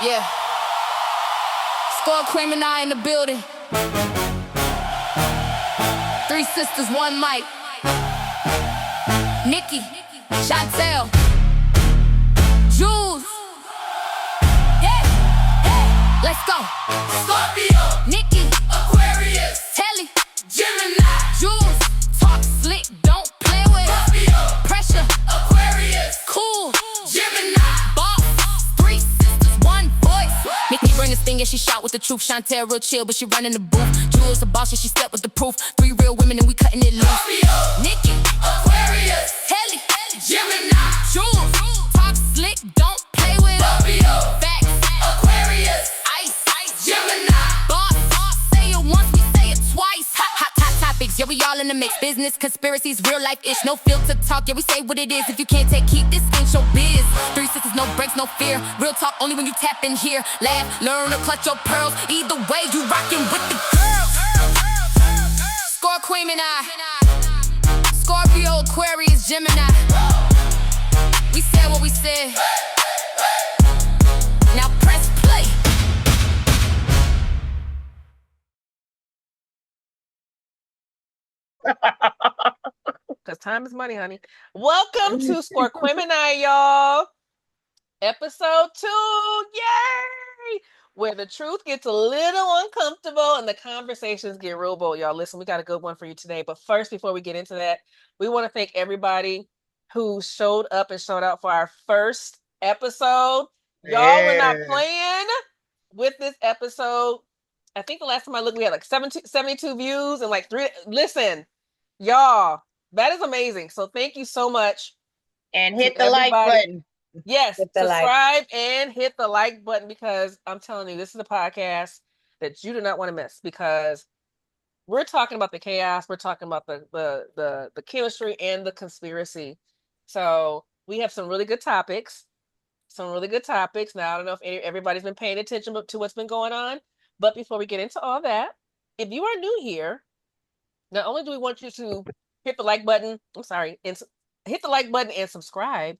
Yeah. Scorquemini in the building. Three sisters, one mic. Nikki, Chantel, Jules. Yeah. Let's go. Scorpio, Nikki, Aquarius, Telly, Gemini, Jules. Talk slick, don't play with Scorpio, pressure. Aquarius, Cool, Gemini. boss. Three sisters, one voice. Nikki bring this thing and she shout with the truth. Chantel real chill, but she running the booth. Jules a boss and she step with the proof. Three real women and we cutting it loose. Scorpio, Nikki, Aquarius, Telly, Gemini, Jules. Talk slick, don't play with Scorpio, facts. Aquarius, Ice, Gemini. boss. Say it once, we say it twice. Hot topics, yeah, we all in the mix. Business, conspiracies, real life-ish. No filter talk, yeah, we say what it is. If you can't take heat, this ain't your biz. Three sisters, no breaks, no fear. Real talk only when you tap in here. Laugh, learn, or clutch your pearls. Either way, you rockin' with the girls. Scorquemini, Scorpio, Aquarius, Gemini. We said what we said. Now press play. Because time is money, honey. Welcome to Scorquemini, y'all. Episode 2. Yay! Where the truth gets a little uncomfortable and the conversations get real bold. Y'all, listen, we got a good one for you today. But first, before we get into that, we want to thank everybody who showed up and showed out for our first episode. Y'all were not playing with this episode. I think the last time I looked, we had like 72 views and like 3. Listen, y'all, that is amazing. So thank you so much. And hit the like button. Yes, Hit the subscribe and hit the like button, because I'm telling you, this is a podcast that you do not want to miss, because we're talking about the chaos, we're talking about the chemistry and the conspiracy. So we have some really good topics. Now, I don't know if everybody's been paying attention to what's been going on, but before we get into all that, if you are new here, not only do we want you to hit the like button, and hit the like button and subscribe,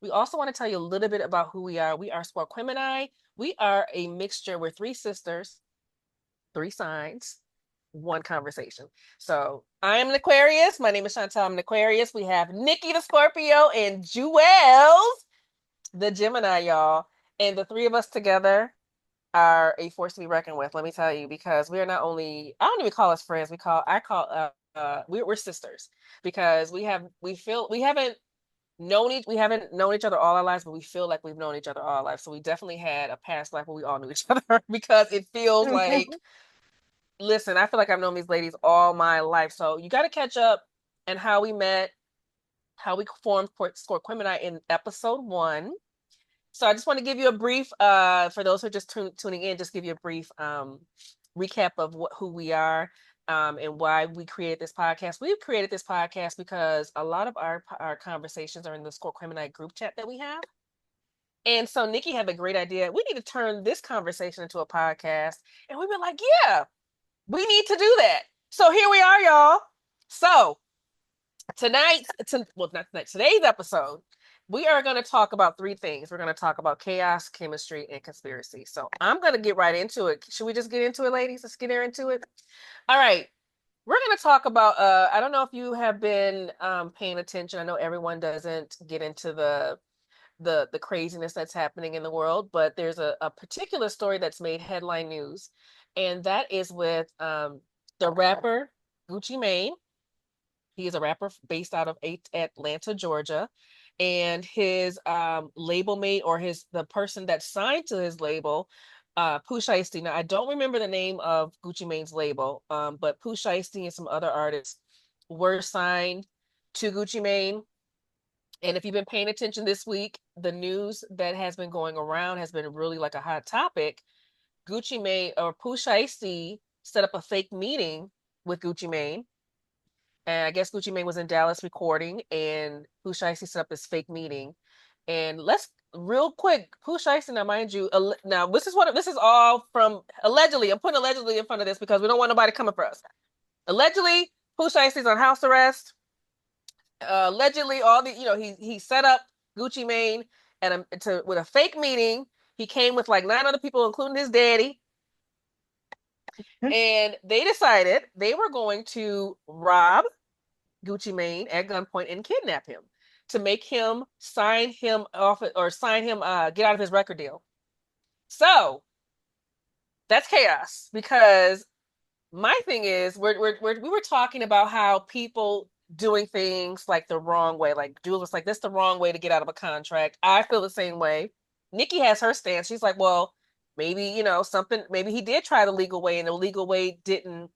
we also want to tell you a little bit about who we are. We are Scorquemini. We are a mixture. We're three sisters, 3 signs, 1 conversation. So I am an Aquarius. My name is Chantel. I'm an Aquarius. We have Nikki the Scorpio and Jules the Gemini, y'all. And the 3 of us together are a force to be reckoned with. Let me tell you, because we are not only, I don't even call us friends. We're sisters, because we haven't known each other all our lives, but we feel like we've known each other all our lives. So we definitely had a past life where we all knew each other, because it feels like, listen, I feel like I've known these ladies all my life. So you got to catch up and how we met, how we formed Scorquemini in episode 1. So I just want to give you a brief, for those who are just tuning in, just give you a brief recap of who we are. And why we created this podcast. We've created this podcast because a lot of our conversations are in the Scorquemini group chat that we have. And so Nikki had the great idea, we need to turn this conversation into a podcast. And we were like, yeah, we need to do that. So here we are, y'all. So today's episode, we are going to talk about 3 things. We're going to talk about chaos, chemistry, and conspiracy. So I'm going to get right into it. Should we just get into it, ladies? Let's get into it. All right. We're going to talk about, I don't know if you have been paying attention. I know everyone doesn't get into the craziness that's happening in the world, but there's a particular story that's made headline news, and that is with the rapper Gucci Mane. He is a rapper based out of Atlanta, Georgia. And his label mate, or the person that signed to his label, Pooh Shiesty. Now, I don't remember the name of Gucci Mane's label, but Pooh Shiesty and some other artists were signed to Gucci Mane. And if you've been paying attention this week, the news that has been going around has been really like a hot topic. Gucci Mane, or Pooh Shiesty, set up a fake meeting with Gucci Mane. And I guess Gucci Mane was in Dallas recording, and Pooh Shiesty set up this fake meeting. And let's real quick, Pooh Shiesty, now mind you, now this is all from allegedly. I'm putting allegedly in front of this because we don't want nobody coming for us. Allegedly, Pooh Shiesty's on house arrest. Allegedly, he set up Gucci Mane with a fake meeting, He came with like 9 other people, including his daddy. And they decided they were going to rob Gucci Mane at gunpoint and kidnap him to make him sign him off or sign him get out of his record deal. So that's chaos because my thing is we were talking about how people doing things like the wrong way, like Jules was like, that's the wrong way to get out of a contract. I feel the same way. Nikki has her stance. She's like, well, maybe, something, maybe he did try the legal way and the legal way didn't,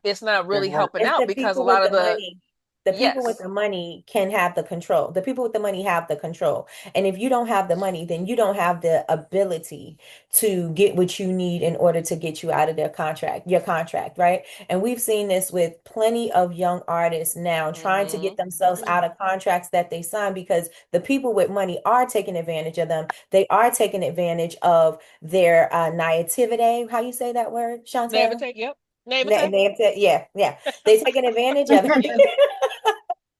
it's not really helping It's out the because a people lot with of the the, money. The people with yes. the money can have the control. The people with the money have the control. And if you don't have the money, then you don't have the ability to get what you need in order to get you out of your contract, right? And we've seen this with plenty of young artists now trying to get themselves out of contracts that they sign because the people with money are taking advantage of them. They are taking advantage of their naivete. How you say that word, Chantel? Naivete, yep. Naivete. Yeah, yeah. They're taking advantage of it.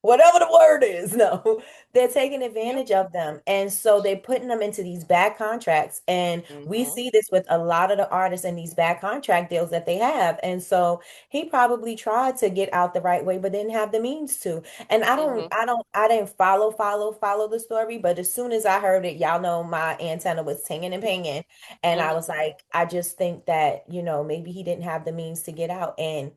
Whatever the word is. No, they're taking advantage of them. And so they're putting them into these bad contracts. And we see this with a lot of the artists in these bad contract deals that they have. And so he probably tried to get out the right way, but didn't have the means to. And I didn't follow the story. But as soon as I heard it, y'all know my antenna was tinging and pinging. And I was like, I just think that, maybe he didn't have the means to get out. And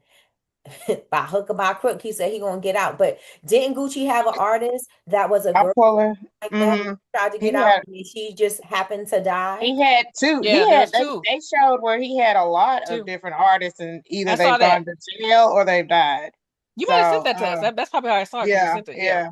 by hook or by crook, he said he gonna get out. But didn't Gucci have an artist that was a I'm girl pulling. like that tried to He get out had and she just happened to die? he had two. Yeah, there's two. They showed where he had a lot of Two. different artists, and either I saw they've gone that. to jail or they've died. You might have sent So that to us. That's probably how I saw it because you yeah, sent it. yeah.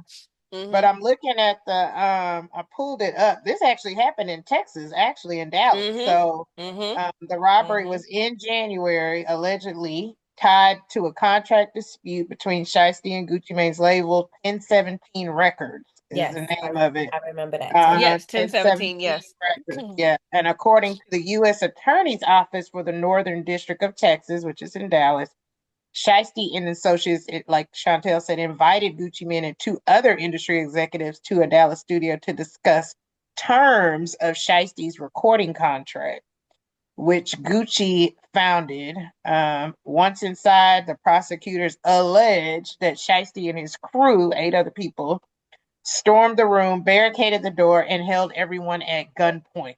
Yeah. But I'm looking at the I pulled it up. This actually happened in Texas, actually in Dallas. So the robbery was in January, allegedly tied to a contract dispute between Sheisty and Gucci Mane's label 1017 Records is Yes, the name of it. I remember that too. Yes, 1017, yes. Records. Yeah. And according to the U.S. Attorney's Office for the Northern District of Texas, which is in Dallas, Sheisty and associates, like Chantel said, invited Gucci Mane and 2 other industry executives to a Dallas studio to discuss terms of Sheisty's recording contract, which Gucci founded. Once inside, the prosecutors alleged that Sheisty and his crew, 8 other people, stormed the room, barricaded the door, and held everyone at gunpoint.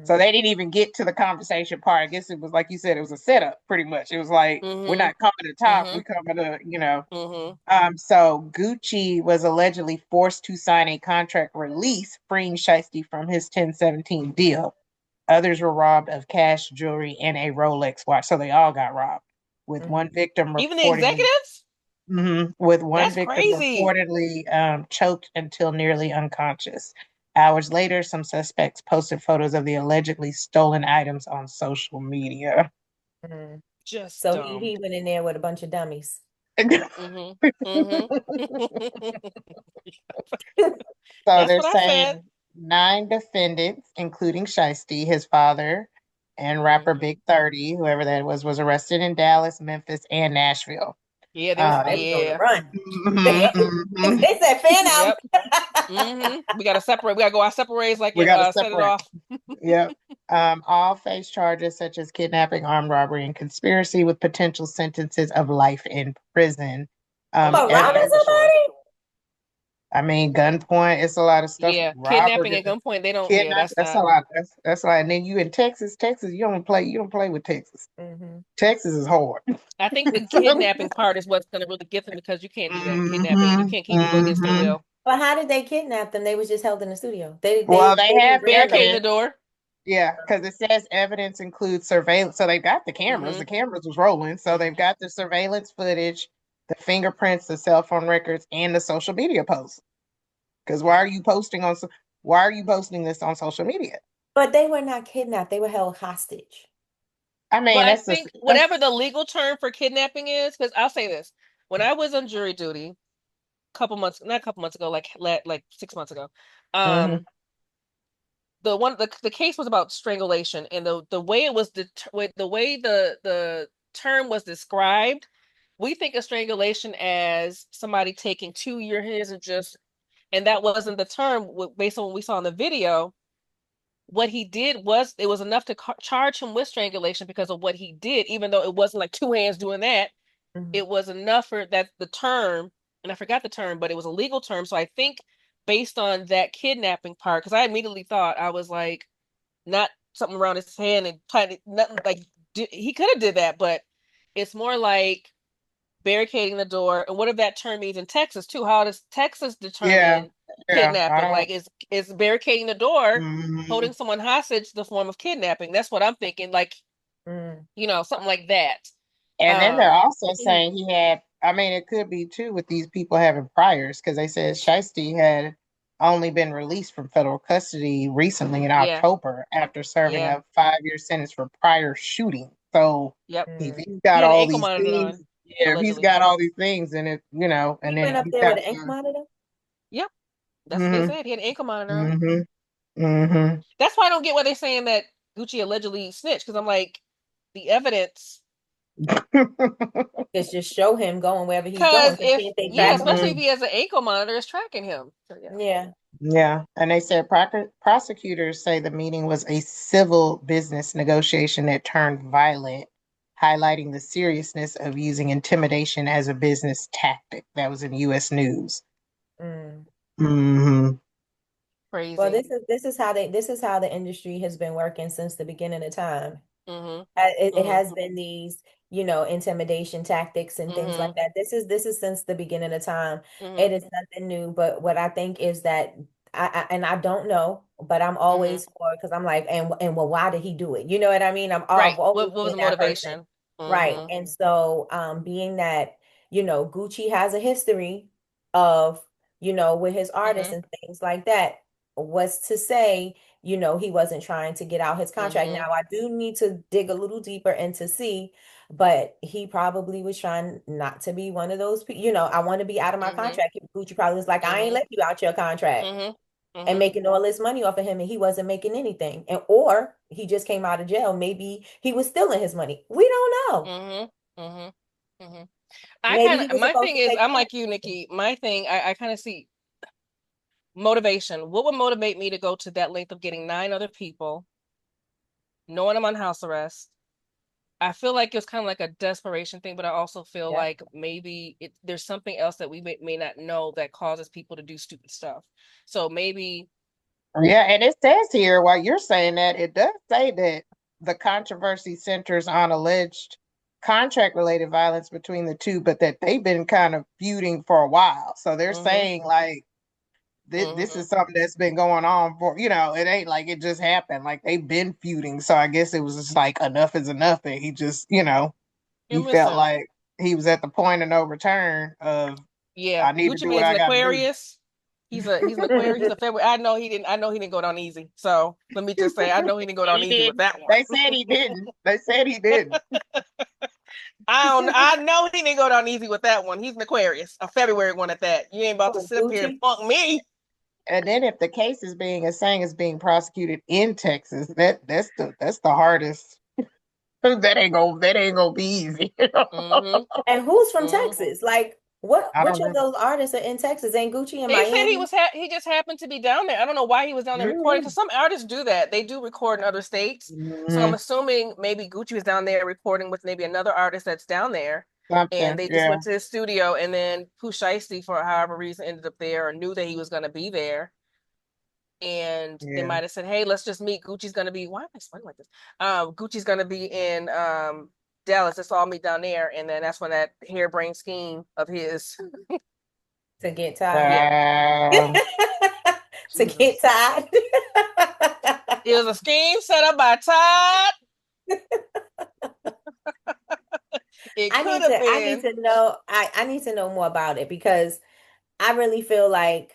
So they didn't even get to the conversation part. I guess it was like you said, it was a setup pretty much. It was like, we're not coming to talk, we're coming to, So Gucci was allegedly forced to sign a contract release freeing Sheisty from his 1017 deal. Others were robbed of cash, jewelry, and a Rolex watch. So they all got robbed. With one victim Even the executives? With one That's victim crazy. reportedly choked until nearly unconscious. Hours later, some suspects posted photos of the allegedly stolen items on social media. Just So dumb. he went in there with a bunch of dummies. So they're saying 9 defendants, including Sheisty, his father, and rapper Big 30, whoever that was arrested in Dallas, Memphis, and Nashville. Yeah, they was on the run. They said fan out. We gotta separate. We gotta go our separate ways, like we gotta set it off. Yep. All face charges such as kidnapping, armed robbery, and conspiracy with potential sentences of life in prison. Robbing somebody? I mean, gunpoint. It's a lot of stuff. Yeah, Robbery, kidnapping and gunpoint. They don't. Yeah, that's a lot. That's a lot. And then you in Texas. Texas, you don't play with Texas. Texas is hard. I think the kidnapping part is what's going to really get them because you can't do that kidnapping. You can't keep people against their will. But how did they kidnap them? They was just held in the studio. They have barricaded the door. Yeah, because it says evidence includes surveillance. So they've got the cameras. The cameras was rolling. So they've got the surveillance footage, the fingerprints, the cell phone records, and the social media posts. Because why are you posting this on social media? But they were not kidnapped. They were held hostage. I mean, I think whatever the legal term for kidnapping is, because I'll say this: when I was on jury duty, not a couple months ago, like 6 months ago, the case was about strangulation, and the way it was the way the term was described, we think of strangulation as somebody taking 2 your hands and that wasn't the term based on what we saw in the video. what he did was it was enough to charge him with strangulation because of what he did, even though it wasn't like two hands doing that. It was enough for that the term, and I forgot the term, but it was a legal term. So I think based on that kidnapping part, because I immediately thought I was like, not something around his hand and nothing like he could have did that, but it's more like barricading the door. And what if that term means in Texas too? How does Texas Yeah. determine Yeah. I kidnapping? don't. Like is barricading the door, Mhm. holding someone hostage the form of kidnapping? That's what I'm thinking. Like, something like that. And then they're also saying he had, I mean, it could be too with these people having priors, because they said Sheisty had only been released from federal custody recently in Yeah. October after serving Yeah. a 5-year sentence for prior shooting. So Yep. if he's He got had an all ankle these monitor things, on, yeah, if he's allegedly. got all these things, and it, and He then went up he's there got with an ankle monitor? Yep. That's what they said. He had an ankle monitor on. That's why I don't get why they're saying that Gucci allegedly snitched, because I'm like, the evidence. It's just show him going wherever he's Because going. Can't they track him? especially if he has an ankle monitor, it's tracking him. So, Yeah. Yeah, and they said prosecutors say the meeting was a civil business negotiation that turned violent, highlighting the seriousness of using intimidation as a business tactic. That was in U.S. News. Mm-hmm. Crazy. Well, this is how the industry has been working since the beginning of time. It has been these, intimidation tactics and things like that. This is since the beginning of time. It is nothing new. But what I think is that I don't know, but I'm always for, because I'm like, and well, why did he do it? You know what I mean? I've Right. always What was been the that person. motivation? Right. And so being that, Gucci has a history of, with his artists and things like that, was to say, he wasn't trying to get out his contract. Now, I do need to dig a little deeper and to see, but he probably was trying not to be one of those people. I want to be out of my contract. Gucci probably was like, I ain't let you out your contract. And making all this money off of him, and he wasn't making anything. Or he just came out of jail. Maybe he was stealing his money. We don't know. My thing is, I'm like you, Nikki. My thing, I kind of see motivation. What would motivate me to go to that length of getting 9 other people, knowing I'm on house arrest? I feel like it's kind of like a desperation thing, but I also feel like maybe there's something else that we may not know that causes people to do stupid stuff. So maybe. Yeah, and it says here, while you're saying that, it does say that the controversy centers on alleged contract-related violence between the two, but that they've been kind of feuding for a while. So they're saying like this is something that's been going on for, it ain't like it just happened. Like they've been feuding. So I guess it was just like enough is enough, and he just, he felt like he was at the point of no return of I need to Gucci do what Mane's I an got to do. Aquarius. He's an Aquarius. He's a February. I know he didn't go down easy. So let me just say, I know he didn't go down easy with that one. They said he didn't. They said he didn't. I know he didn't go down easy with that one. He's an Aquarius, a February one at that. You ain't about to sit up here and punk me. And then if the case is being prosecuted in Texas, that's the hardest. That ain't gonna be easy. And who's from Texas? Like, which of those artists are in Texas? Ain't Gucci in Miami? They said he just happened to be down there. I don't know why he was down there recording, because some artists do that. They do record in other states. So I'm assuming maybe Gucci was down there recording with maybe another artist that's down there. And they just went to his studio, and then Pooh Shiesty, for however reason, ended up there or knew that he was going to be there. And they might have said, hey, let's just meet. Gucci's going to be, why am I sweating like this? Gucci's going to be in Dallas. Let's all meet down there. And then that's when that harebrained scheme of his to get tied. To get tied. It was a scheme set up by Todd. I need to know. I need to know more about it, because I really feel like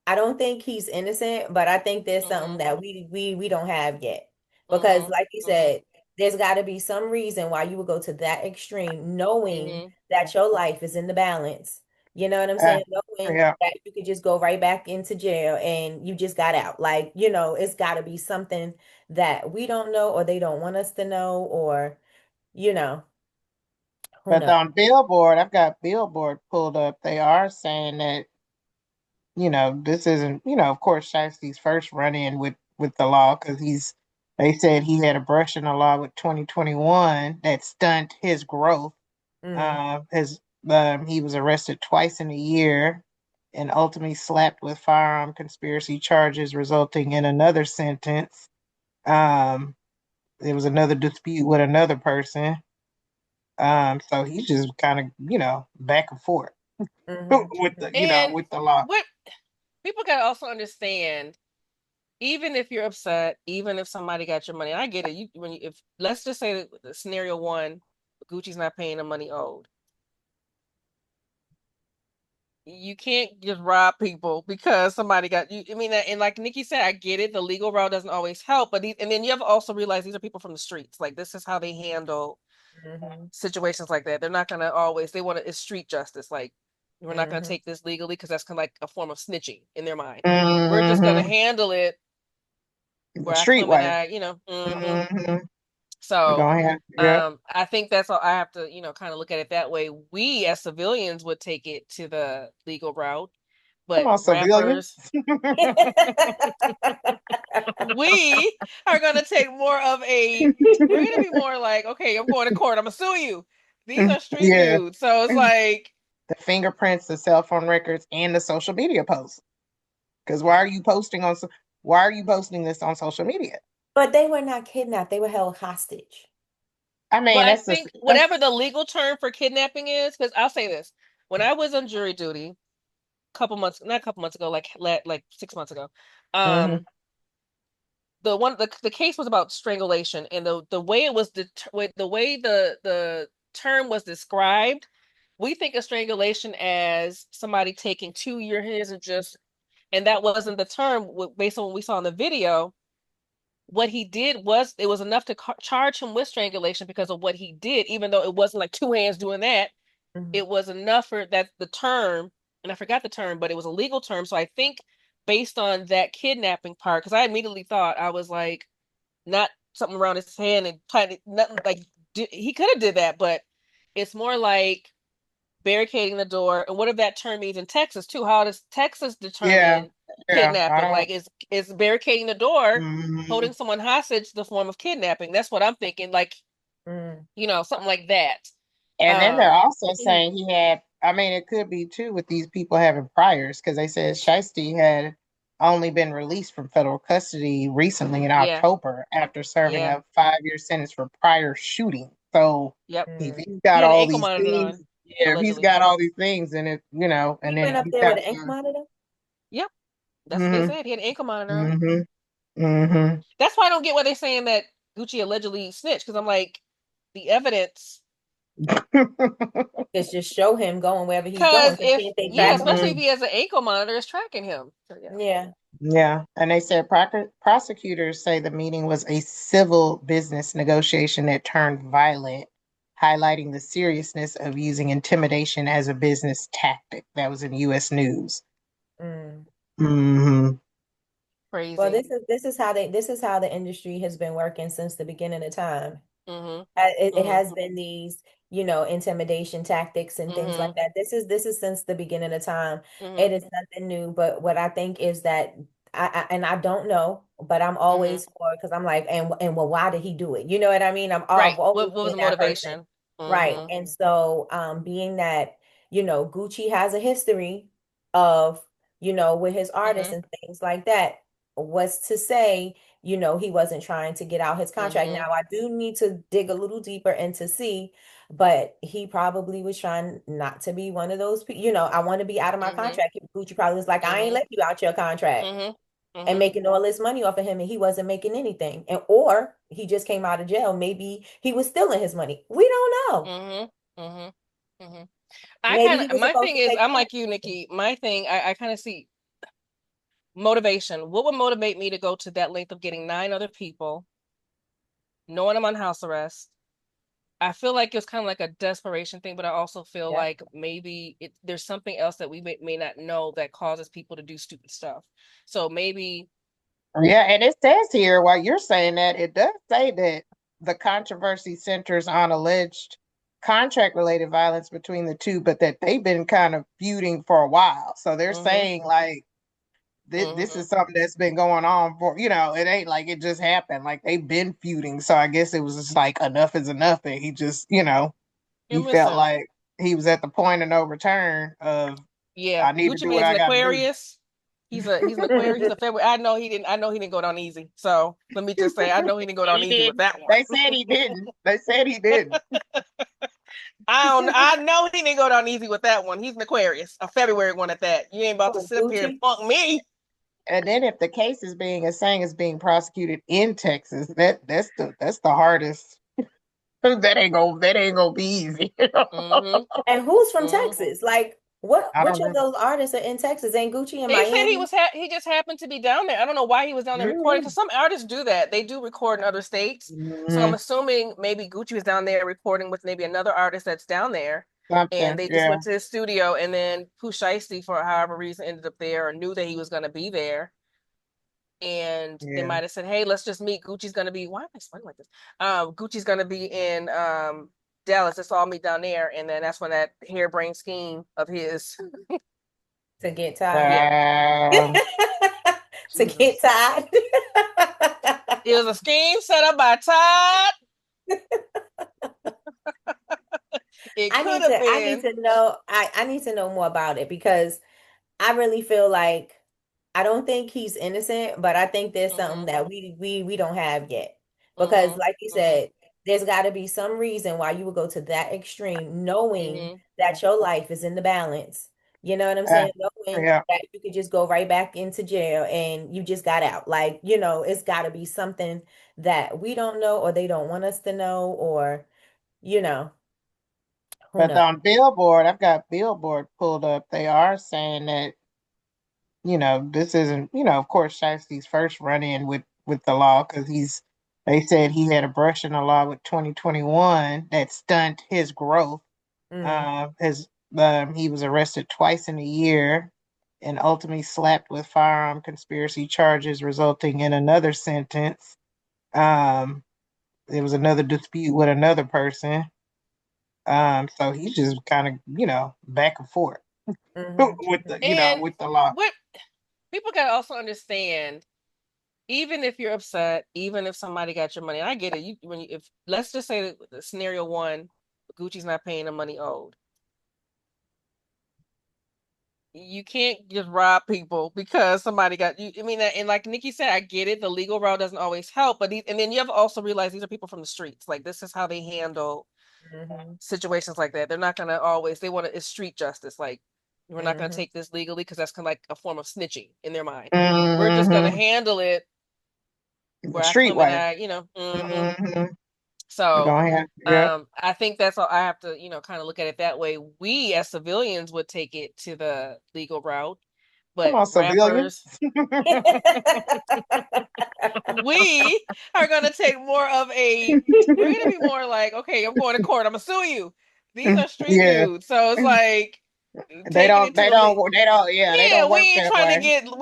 I don't think he's innocent, but I think there's something that we don't have yet. Because like you said, there's got to be some reason why you would go to that extreme, knowing that your life is in the balance. You know what I'm saying? Knowing that you could just go right back into jail and you just got out. Like, it's got to be something that we don't know, or they don't want us to know, or, But on Billboard, I've got Billboard pulled up. They are saying that, this isn't, of course, Shiesty's first run in with with the law because they said he had a brush in the law with 2021 that stunt his growth. His he was arrested twice in a year and ultimately slapped with firearm conspiracy charges, resulting in another sentence. There was another dispute with another person. So he's just kind of, back and forth with the, And with the law. what people gotta also understand, even if you're upset, even if somebody got your money, I get it. If let's just say that scenario one, Gucci's not paying the money owed. You can't just rob people because somebody got you. I mean, and like Nikki said, I get it. The legal route doesn't always help, but and then you have to also realize these are people from the streets. Like this is how they handle situations like that. They're not gonna always. They want it's street justice. Like we're not gonna take this legally because that's kind of like a form of snitching in their mind. We're just gonna handle it where I come and I. So I think that's all I have to, kind of look at it that way. We as civilians would take it to the legal route, but rappers, we are gonna take more of we're gonna be more like, okay, I'm going to court, I'm gonna sue you. These are street dudes. So it's like the fingerprints, the cell phone records, and the social media posts. Because why are you posting this on social media? But they were not kidnapped. They were held hostage. I mean, I think whatever the legal term for kidnapping is, because I'll say this. When I was on jury duty, not a couple months ago, like 6 months ago, the case was about strangulation, and the way it was the way the term was described, we think of strangulation as somebody taking two of your hands and that wasn't the term based on what we saw in the video. What he did it was enough to charge him with strangulation because of what he did, even though it wasn't like two hands doing that. It was enough for that the term, and I forgot the term, but it was a legal term. So I think based on that kidnapping part, because I immediately thought, I was like, not something around his hand and nothing like he could have did that, but it's more like barricading the door. And what if that term means in Texas too? How does Texas determine kidnapping? Like is barricading the door, holding someone hostage, the form of kidnapping? That's what I'm thinking. Like, something like that. And then they're also saying he had. I mean, it could be too with these people having priors, because they said Sheisty had only been released from federal custody recently in October after serving a 5-year sentence for prior shooting. So if he's got all these things. If he's got all these things, and it, and he then went up there with an ankle monitor. Yep, that's what they said. He had an ankle monitor. That's why I don't get why they're saying that Gucci allegedly snitched, because I'm like, the evidence. It's just show him going wherever he's going. Especially if he has an ankle monitor, it's tracking him. So, yeah. And they said prosecutors say the meeting was a civil business negotiation that turned violent, highlighting the seriousness of using intimidation as a business tactic. That was in U.S. News. Crazy. Well, this is how the industry has been working since the beginning of time. It has been these, intimidation tactics and things like that. This is since the beginning of time. It is nothing new. But what I think is that I don't know, but I'm always for, because I'm like, and well, why did he do it? You know what I mean? Right. What was the motivation? Right. And so being that, Gucci has a history of, with his artists and things like that, was to say, he wasn't trying to get out his contract. Now, I do need to dig a little deeper and to see, but he probably was trying not to be one of those people. I want to be out of my contract. Gucci probably was like, I ain't let you out your contract. And making all this money off of him, and he wasn't making anything. Or he just came out of jail. Maybe he was stealing his money. We don't know. My thing is, I'm like you, Nikki. My thing, I kind of see motivation. What would motivate me to go to that length of getting 9 other people, knowing I'm on house arrest? I feel like it's kind of like a desperation thing, but I also feel like maybe there's something else that we may not know that causes people to do stupid stuff. So maybe. Yeah, and it says here, while you're saying that, it does say that the controversy centers on alleged contract-related violence between the two, but that they've been kind of feuding for a while. So they're saying like this is something that's been going on for, it ain't like it just happened. Like they've been feuding. So I guess it was just like enough is enough. And he just, he felt like he was at the point of no return of I need to Gucci do what Mane's I an gotta do. Aquarius. He's an Aquarius. He's a February. I know he didn't go down easy. So let me just say, I know he didn't go down easy with that one. They said he didn't. They said he didn't. I know he didn't go down easy with that one. He's an Aquarius, a February one at that. You ain't about to sit up here and funk me. And then if the case is being prosecuted in Texas, that's the hardest. That ain't gonna be easy. And who's from Texas? Like which of those artists are in Texas? Ain't Gucci in Miami? They said he just happened to be down there. I don't know why he was down there recording, because some artists do that. They do record in other states. So I'm assuming maybe Gucci was down there recording with maybe another artist that's down there. And they just went to his studio, and then Pooh Shiesty, for however reason, ended up there or knew that he was going to be there. And they might have said, hey, let's just meet. Gucci's going to be, why am I sweating like this? Gucci's going to be in Dallas. Let's all meet down there. And then that's when that harebrained scheme of his to get tied. To get tied. It was a scheme set up by Todd. I need to know more about it, because I really feel like I don't think he's innocent, but I think there's something that we don't have yet. Because like you said, there's got to be some reason why you would go to that extreme, knowing that your life is in the balance. You know what I'm saying? Knowing that you could just go right back into jail and you just got out. Like, it's got to be something that we don't know, or they don't want us to know, or, But on Billboard, I've got Billboard pulled up. They are saying that, this isn't, of course, Shiesty's first run-in with the law, because they said he had a brush in the law with 2021 that stunt his growth. He was arrested twice in a year and ultimately slapped with firearm conspiracy charges, resulting in another sentence. There was another dispute with another person. So he's just kind of, back and forth with the, with the law. What people gotta also understand, even if you're upset, even if somebody got your money, I get it. If let's just say that scenario one, Gucci's not paying the money owed. You can't just rob people because somebody got you. I mean, and like Nikki said, I get it. The legal route doesn't always help, but and then you have to also realize these are people from the streets. Like, this is how they handle situations like that. They're not gonna always. It's street justice. Like, we're not gonna take this legally because that's kind of like a form of snitching in their mind. We're just gonna handle it street way. So I think that's all. I have to, kind of look at it that way. We as civilians would take it to the legal route, but rappers, we are going to take more of we're going to be more like, okay, I'm going to court. I'm going to sue you. These are street dudes. So it's like, they don't work we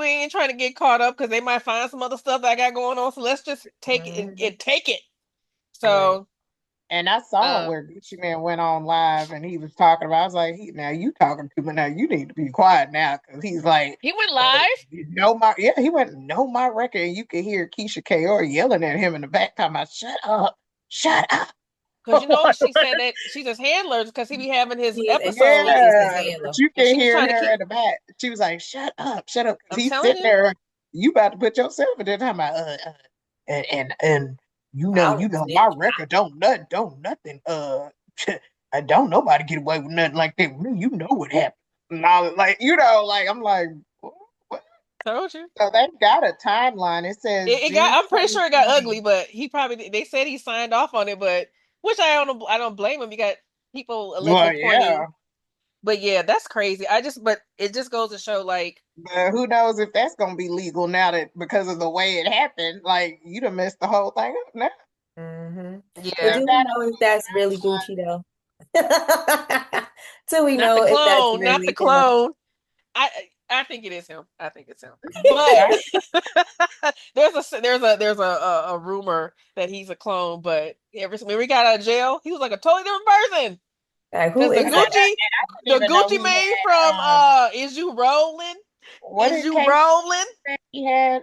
ain't trying to get caught up because they might find some other stuff that I got going on. So let's just take it and take it. So, and I saw where Gucci Mane went on live and he was talking about. I was like, now you talking to me now. You need to be quiet now, because he's like, he went live. He went know my record, and you could hear Keisha Kaur yelling at him in the back, talking about, shut up. Because she said that she's his handler because he be having his episodes. But you can hear her in the back. She was like, shut up. He's sitting there. You about to put yourself in there talking about and my record don't nothing. I don't nobody get away with nothing like that. You know what happened. And all, like, I'm like, what? Told you. So they've got a timeline. It says I'm pretty sure it got ugly, but they said he signed off on it, but which I don't blame him. You got people allegedly pointing. But yeah, that's crazy. But it just goes to show, like, who knows if that's gonna be legal now, that because of the way it happened, like, you done messed the whole thing up now. Yeah. But do we know if that's really Gucci though? Do we know if that's really not the clone? I think it is him. I think it's him. But there's a rumor that he's a clone. But when we got out of jail, he was like a totally different person. Like, who is the Gucci Mane from Is You Rolling? What Is did you Casey rolling? say he had?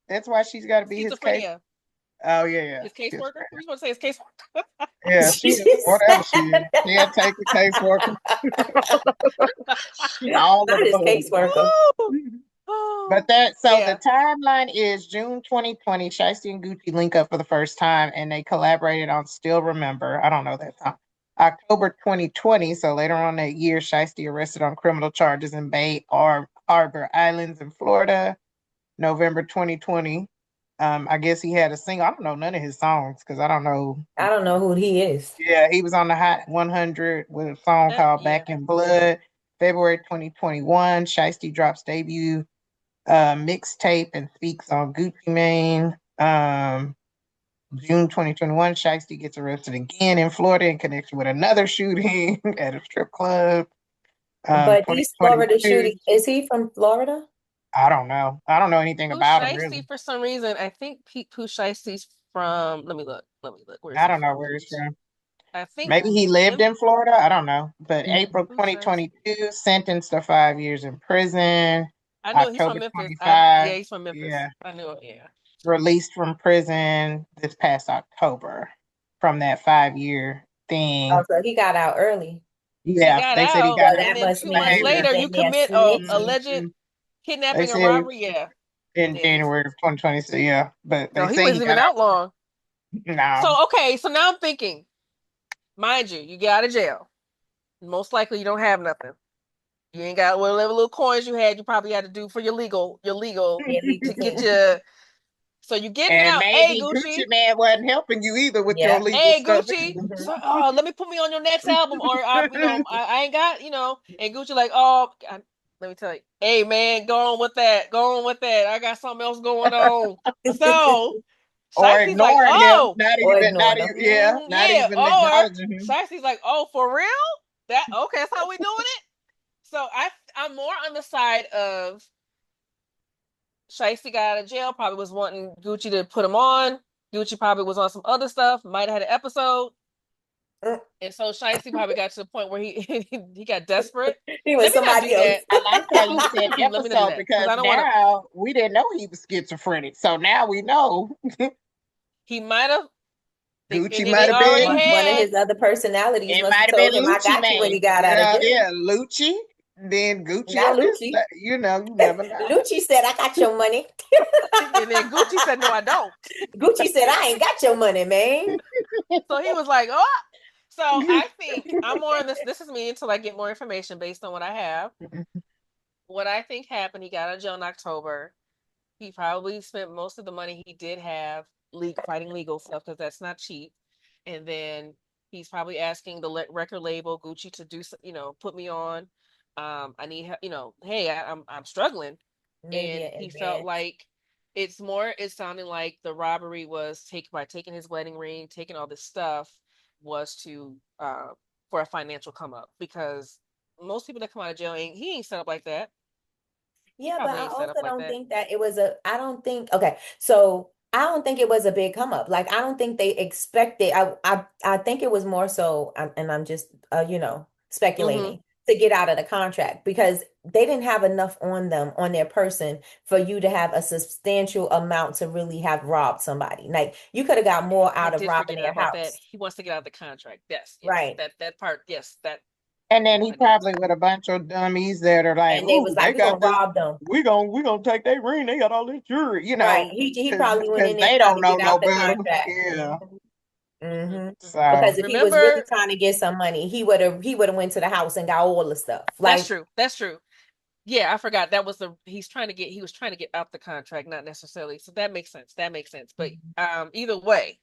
That's why she's got to be his case. Schizophrenia. Oh yeah. His caseworker? You supposed to say his caseworker? Yeah, she is whatever she is. Caretaker, caseworker. She all Not of his the caseworker. Woo! But that so Yeah. the timeline is June 2020. Sheisty and Gucci link up for the first time, and they collaborated on "Still Remember." I don't know that song. October 2020. So later on that year, Sheisty arrested on criminal charges in Harbor Islands in Florida. November 2020. I guess he had a single. I don't know none of his songs because I don't know. I don't know who he is. Yeah, he was on the Hot 100 with a song called Yeah. "Back in Blood." February 2021, Sheisty drops debut mixtape and speaks on Gucci Mane. June 2021, Sheisty gets arrested again in Florida in connection with another shooting at a strip club. But these Florida 2022, shootings, is he from Florida? I don't know. I don't know anything Pooh about him Shiesty, really. for some reason, I think Pooh Shiesty's from. Let me look. Where's I he don't know from? where he's from. I think Maybe he lived in Florida. I don't know. But April Pooh Shiesty. 2022, sentenced to 5 years in prison. I know he's October from Memphis. 25, He's from Memphis. yeah, I knew it. Yeah. released from prison this past October from that 5 year thing. Oh, so he got out early. Yeah, He got they said he out, got Well, out and that then must 2 mean months he was later, you in there commit a snitching. alleged They kidnapping or said robbery. Yeah. in Yeah. January of 2020. So yeah, but No, they he say he wasn't even got out long. no. So okay, so now I'm thinking, mind you get out of jail. Most likely you don't have nothing. You ain't got whatever little coins you had. You probably had to do for your legal to get your. So you getting And out? Hey maybe Gucci Gucci. Mane wasn't helping you either with your Yeah. legal Hey stuff. Gucci. Mhm. So let me put me on your next album, or I ain't got And Gucci like, let me tell you, hey man, go on with that. Go on with that. I got something else going on. So Or Shiesty's like, ignoring him, oh, Or ignoring him. not yeah, even or acknowledging him. Shiesty's like, oh, for real? That okay? That's how we doing it. So I'm more on the side of Shiesty got out of jail. Probably was wanting Gucci to put him on. Gucci probably was on some other stuff. Might have had an episode. And so Shiesty probably got to the point where he he got desperate. He was Let me not somebody do else. that. I like how you said Let me not do episode that because I don't want to. now we didn't know he was schizophrenic. So now we know He might have. And Gucci then might he have already been. One of had. his other personalities It must might have have been told him, I Lucci got you when Mane. he got out of jail. Yeah, Lucci. Then Gucci Not on this. Lucci. You never know. Lucci said, I got your money. And then Gucci said, "No, I don't." Gucci said, I ain't got your money, man. So he was like, "Oh." So I think I'm more on this. This is me until I get more information based on what I have. What I think happened, he got out of jail in October. He probably spent most of the money he did have fighting legal stuff because that's not cheap. And then he's probably asking the record label Gucci to do, put me on. I need, hey, I'm struggling. Maybe And an he felt advance. like it's sounding like the robbery was by taking his wedding ring, taking all this stuff was to for a financial come up because most people that come out of jail he ain't set up like that. Yeah, but Probably I ain't set also up like don't that. think that it was I don't think, okay, so I don't think it was a big come up. Like, I don't think they expected, I think it was more so, and I'm just, Mm-hmm. speculating, to get out of the contract because they didn't have enough on them, on their person, for you to have a substantial amount to really have robbed somebody. Like, you could have got more I out of did robbing forget their about that. house. He wants to get out of the contract. Yes. Right. That part. Yes, that. And then he I did. probably with a bunch of dummies that are like, And they was "Ooh, like, they we're gonna got this. rob them. We gonna take their ring. They got all this jewelry, Right. He probably went because in there they trying don't to know get no out the better." contract. Yeah. Mm-hmm. So Because if he was really Remember, trying to get some money, he would have went to the house and got all the stuff. that's Like, true. That's true. Yeah, I forgot. That was he was trying to get out the contract, not necessarily. So that makes sense. That makes sense. But either way,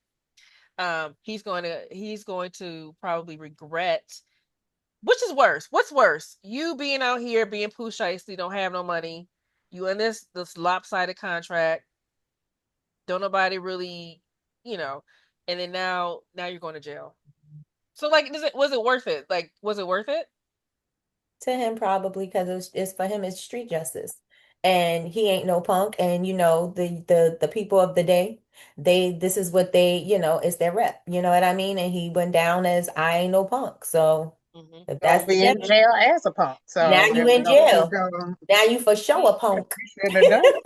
he's going to probably regret. Which is worse? What's worse? You being out here being Pooh Shiesty, don't have no money. You in this lopsided contract. Don't nobody really, and then now you're going to jail. So like, was it worth it? Like, was it worth it? to him, probably because it's for him, it's street justice. And he ain't no punk. And the people of the day, this is what they, it's their rep. You know what I mean? And he went down as I ain't no punk. So If Gonna that's the be in case, jail as a punk. now So you if in no, you jail. Now you for sure a punk. shouldn't have done it.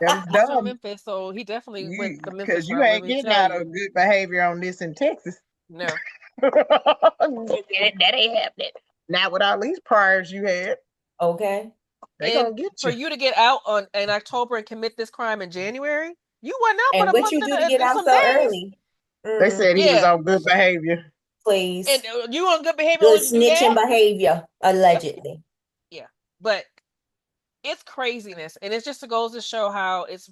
That was He's from dumb. Memphis, so he definitely went You the Memphis because you route. Let ain't me getting tell out you. of good behavior on this in Texas. No. That ain't happening. Not with all these priors you had. Okay. They And gonna get for you. you to get out in October and commit this crime in January, you went out And but a what month you do to and, get and out some so days. early? They said he was Yeah. on good behavior. And Please. you on good behavior Good only to do snitching that? behavior, allegedly. Yeah. But it's craziness. And it just goes to show how it's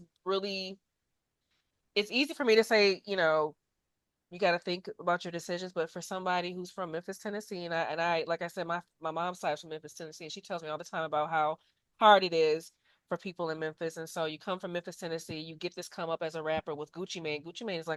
easy for me to say, you got to think about your decisions. But for somebody who's from Memphis, Tennessee, and I like I said, my mom's side is from Memphis, Tennessee, and she tells me all the time about how hard it is for people in Memphis. And so you come from Memphis, Tennessee, you get this come up as a rapper with Gucci Mane. Gucci Mane is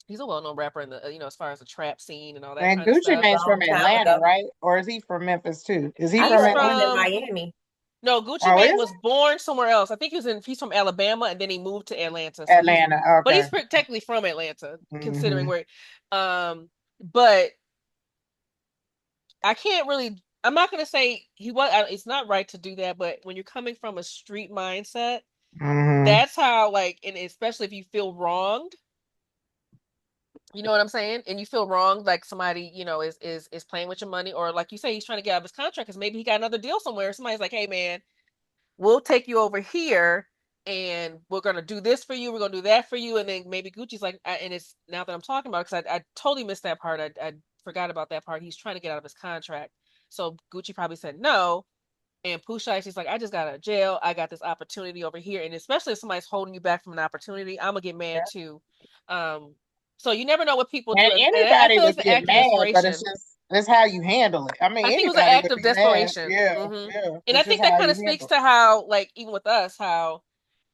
he's a well-known rapper in the as far as the trap scene and all that And kind of Gucci stuff. Mane's from Long time Atlanta, ago. right? Or is he from Memphis too? Is he I He's from thought he was Atlanta? in from Miami. No, Gucci Oh, Mane is was born somewhere else. I think he's from Alabama and then he moved to Atlanta. he? So Atlanta. but Okay. he's technically from Atlanta, considering Hmm. where, but I'm not gonna say he was. It's not right to do that, but when you're coming from a street mindset, Hmm. that's how and especially if you feel wronged, you know what I'm saying, and you feel wronged, like somebody is playing with your money, or like you say, he's trying to get out of his contract because maybe he got another deal somewhere. Somebody's like, hey man, we'll take you over here and we're going to do this for you. We're going to do that for you. And then maybe Gucci's like, and it's now that I'm talking about it, because I totally missed that part. I forgot about that part. He's trying to get out of his contract. So Gucci probably said no. And Pooh Shiesty's like, I just got out of jail. I got this opportunity over here. And especially if somebody's holding you back from an opportunity, I'm going to get mad too. Um, so you never know what people do. And And I anybody feel it's would an get act of mad, but desperation. it's how you handle it. I mean, I think it was an anybody act would of be mad. desperation. Yeah, Hmm. yeah. And I It's just think that how kind you of speaks handle to how, like, even with us, how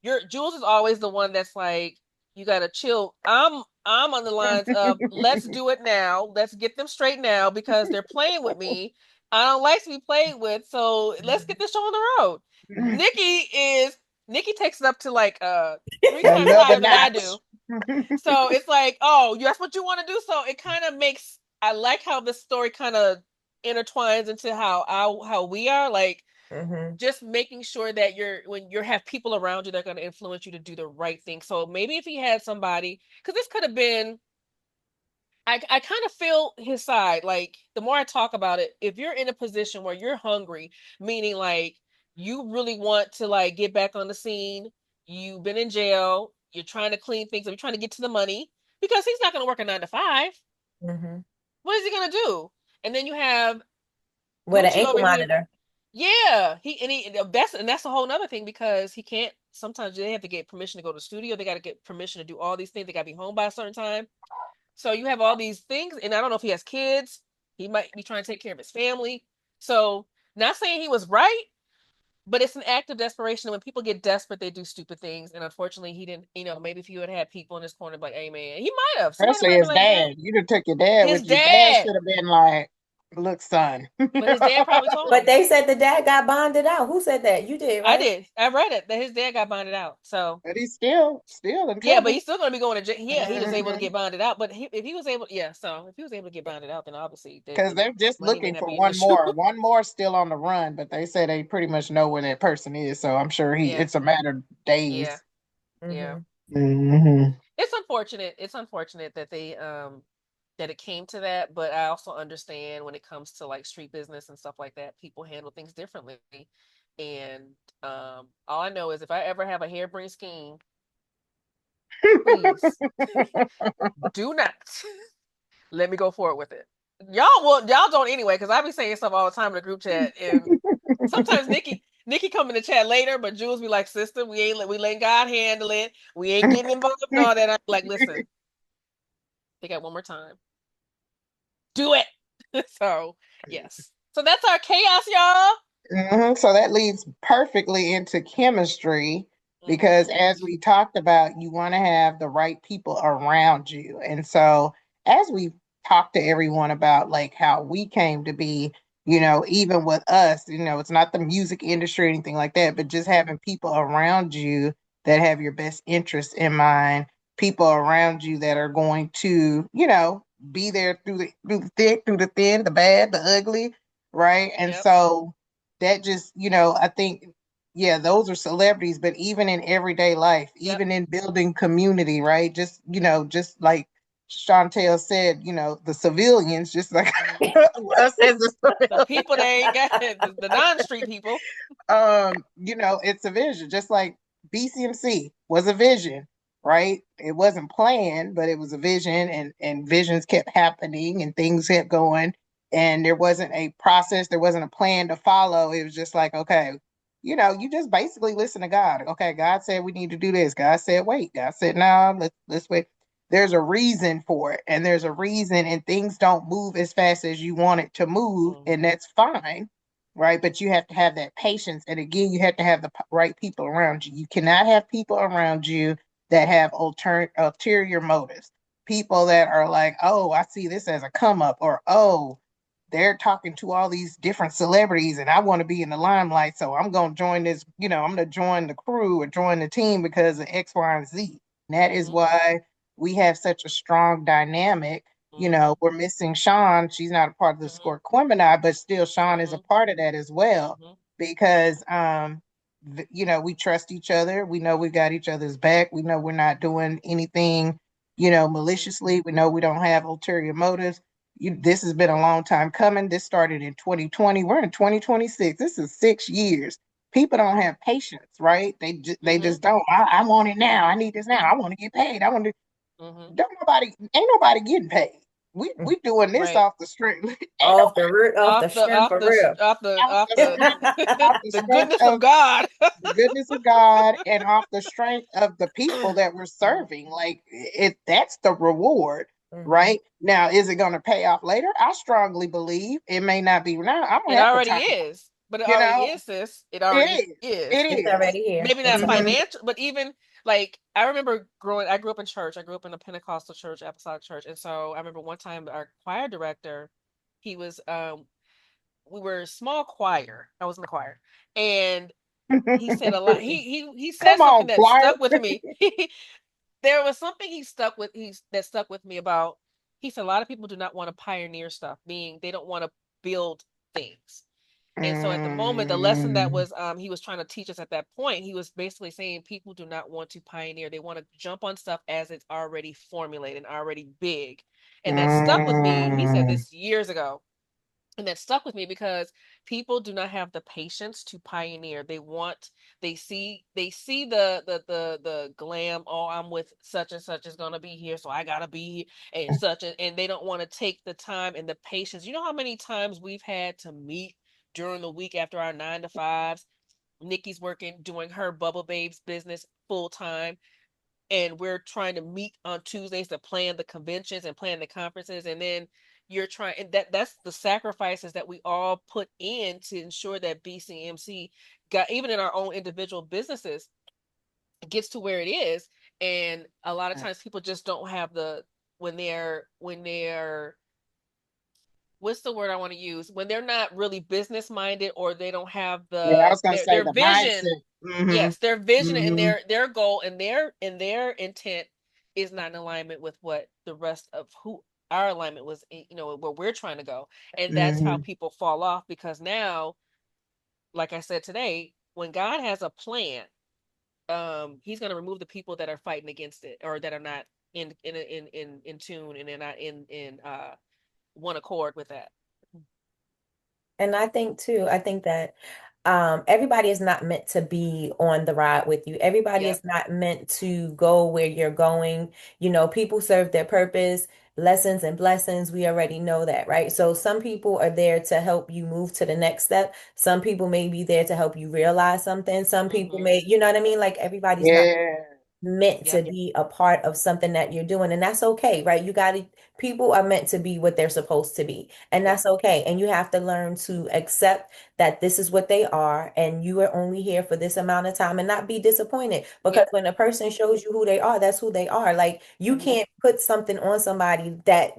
your Jules is always the one that's like, you gotta chill. I'm on the lines of let's do it now. Let's get them straight now because they're playing with me. I don't like to be played with, so let's get this show on the road. it. Nikki takes it up to like three times Another higher than I notch. do. So it's like, oh, that's what you want to do. So it kind of makes I like how the story kind of intertwines into how we are like Mm-hmm. just making sure that when you have people around you that are going to influence you to do the right thing. So maybe if he had somebody, because this could have been, I kind of feel his side. Like the more I talk about it, if you're in a position where you're hungry, meaning like you really want to like get back on the scene, you've been in jail, you're trying to clean things up, you're trying to get to the money because he's not going to work a 9 to 5. Mm-hmm. What is he going to do? And then you have With an Gucci ankle over here. monitor. Yeah, that's a whole nother thing because he can't. Sometimes they have to get permission to go to the studio. They got to get permission to do all these things. They got to be home by a certain time. So you have all these things, and I don't know if he has kids. He might be trying to take care of his family. So not saying he was right, but it's an act of desperation. When people get desperate, they do stupid things. And unfortunately, he didn't. Maybe if he would have had people in his corner, like, hey man, he might have. Somebody might Especially have been his like, Jay, dad. You done took your dad his with you. Dad dad. should have been like, look, son. But his dad probably told But him. they said the dad got bonded out. Who said that? You did, I right? did. I read it that his dad got bonded out. So But he's still in yeah, but trouble. he's still going to be going to jail. Yeah, he was able to Because get bonded out. But if he was able, yeah. So if he was able to get bonded out, then obviously the they're just money may looking not for be an one issue. more. One more still on the run, but they say they pretty much know where that person is. So I'm sure Yeah, it's a matter of yeah, days. yeah. Mm-hmm. Hmm. It's unfortunate. It's unfortunate that that it came to that. But I also understand when it comes to like street business and stuff like that, people handle things differently. And all I know is if I ever have a harebrained scheme, please do not let me go forward with it. Y'all don't anyway, because I be saying stuff all the time in the group chat, and sometimes Nikki come in the chat later, but Jules be like, "Sister, we letting God handle it. We ain't getting involved in all that." I'm like, listen, they got one more time. Do it. So yes. So that's our chaos, y'all. So that leads perfectly into chemistry because, Mm-hmm. as we talked about, you want to have the right people around you. And so, as we talked to everyone about like how we came to be, even with us, it's not the music industry or anything like that, but just having people around you that have your best interests in mind, people around you that are going to, be there through the thick, through the thin, the bad, the ugly, right? And Yep. so that just, I think, yeah, those are celebrities, but even in everyday life, Yep. even in building community, right? Just, just like Chantel said, the civilians, just like us as the The people that ain't got civilians. the non-street people. It's a vision, just like BCMC was a vision, right? It wasn't planned, but it was a vision, and visions kept happening and things kept going, and there wasn't a process, there wasn't a plan to follow. It was just like, okay, you just basically listen to God. Okay, God said we need to do this. God said wait. God said no, let's wait. There's a reason for it, and there's a reason, and things don't move as fast as you want it to move, and that's fine, right? But you have to have that patience. And again, you have to have the right people around you. You cannot have people around you that have ulterior motives. People that are like, oh, I see this as a come up, or oh, they're talking to all these different celebrities and I want to be in the limelight. So I'm going to join this, I'm going to join the crew or join the team because of X, Y, and Z. And that is why we have such a strong dynamic. We're missing Sean. She's not a part of the Scorquemini, but still Sean is a part of that as well because, we trust each other. We know we got each other's back. We know we're not doing anything, maliciously. We know we don't have ulterior motives. This has been a long time coming. This started in 2020. We're in 2026. This is 6 years. People don't have patience, right? They just don't. I want it now. I need this now. I want to get paid. I want to. Ain't nobody getting paid. We doing this off the string. Off the strength for real. Off the the goodness of God. The goodness of God, and off the strength of the people that we're serving. Like that's the reward. Right now, is it going to pay off later? I strongly believe it may not be now. I don't It have already the time. is, but it already is, sis. It already is. It's already here. Maybe not financial, but even like I remember I grew up in church. I grew up in a Pentecostal church, apostolic church, and so I remember one time our choir director, he was we were a small choir. I was in the choir, and he said a lot. He said something that stuck with me. There was something that stuck with me about. He said a lot of people do not want to pioneer stuff, meaning they don't want to build things. And so at the moment, the lesson that was he was trying to teach us at that point, he was basically saying people do not want to pioneer. They want to jump on stuff as it's already formulated and already big. And that stuck with me. He said this years ago. And that stuck with me because people do not have the patience to pioneer. They see the glam. Oh, I'm with such and such is gonna be here, so I gotta be here and such, and they don't want to take the time and the patience. You know how many times we've had to meet during the week after our 9 to 5s. Nikki's working, doing her Bubble Babes business full time, and we're trying to meet on Tuesdays to plan the conventions and plan the conferences, and then you're trying, and that's the sacrifices that we all put in to ensure that BCMC got, even in our own individual businesses, gets to where it is. And a lot of times people just don't have the, when they're what's the word I want to use, when they're not really business minded, or they don't have their vision. Yes, their vision and their goal and their intent is not in alignment with what the rest of who our alignment was, where we're trying to go. And that's how people fall off, because now, like I said today, when God has a plan, he's going to remove the people that are fighting against it, or that are not in tune, and they're not in one accord with that. And I think that everybody is not meant to be on the ride with you. Everybody is not meant to go where you're going. People serve their purpose, lessons and blessings. We already know that, right? So some people are there to help you move to the next step. Some people may be there to help you realize something. Some people may, you know what I mean? Like everybody's not meant to be a part of something that you're doing, and that's okay, right? People are meant to be what they're supposed to be, and that's okay. And you have to learn to accept that this is what they are, and you are only here for this amount of time, and not be disappointed, because when a person shows you who they are, that's who they are. Like you can't put something on somebody that,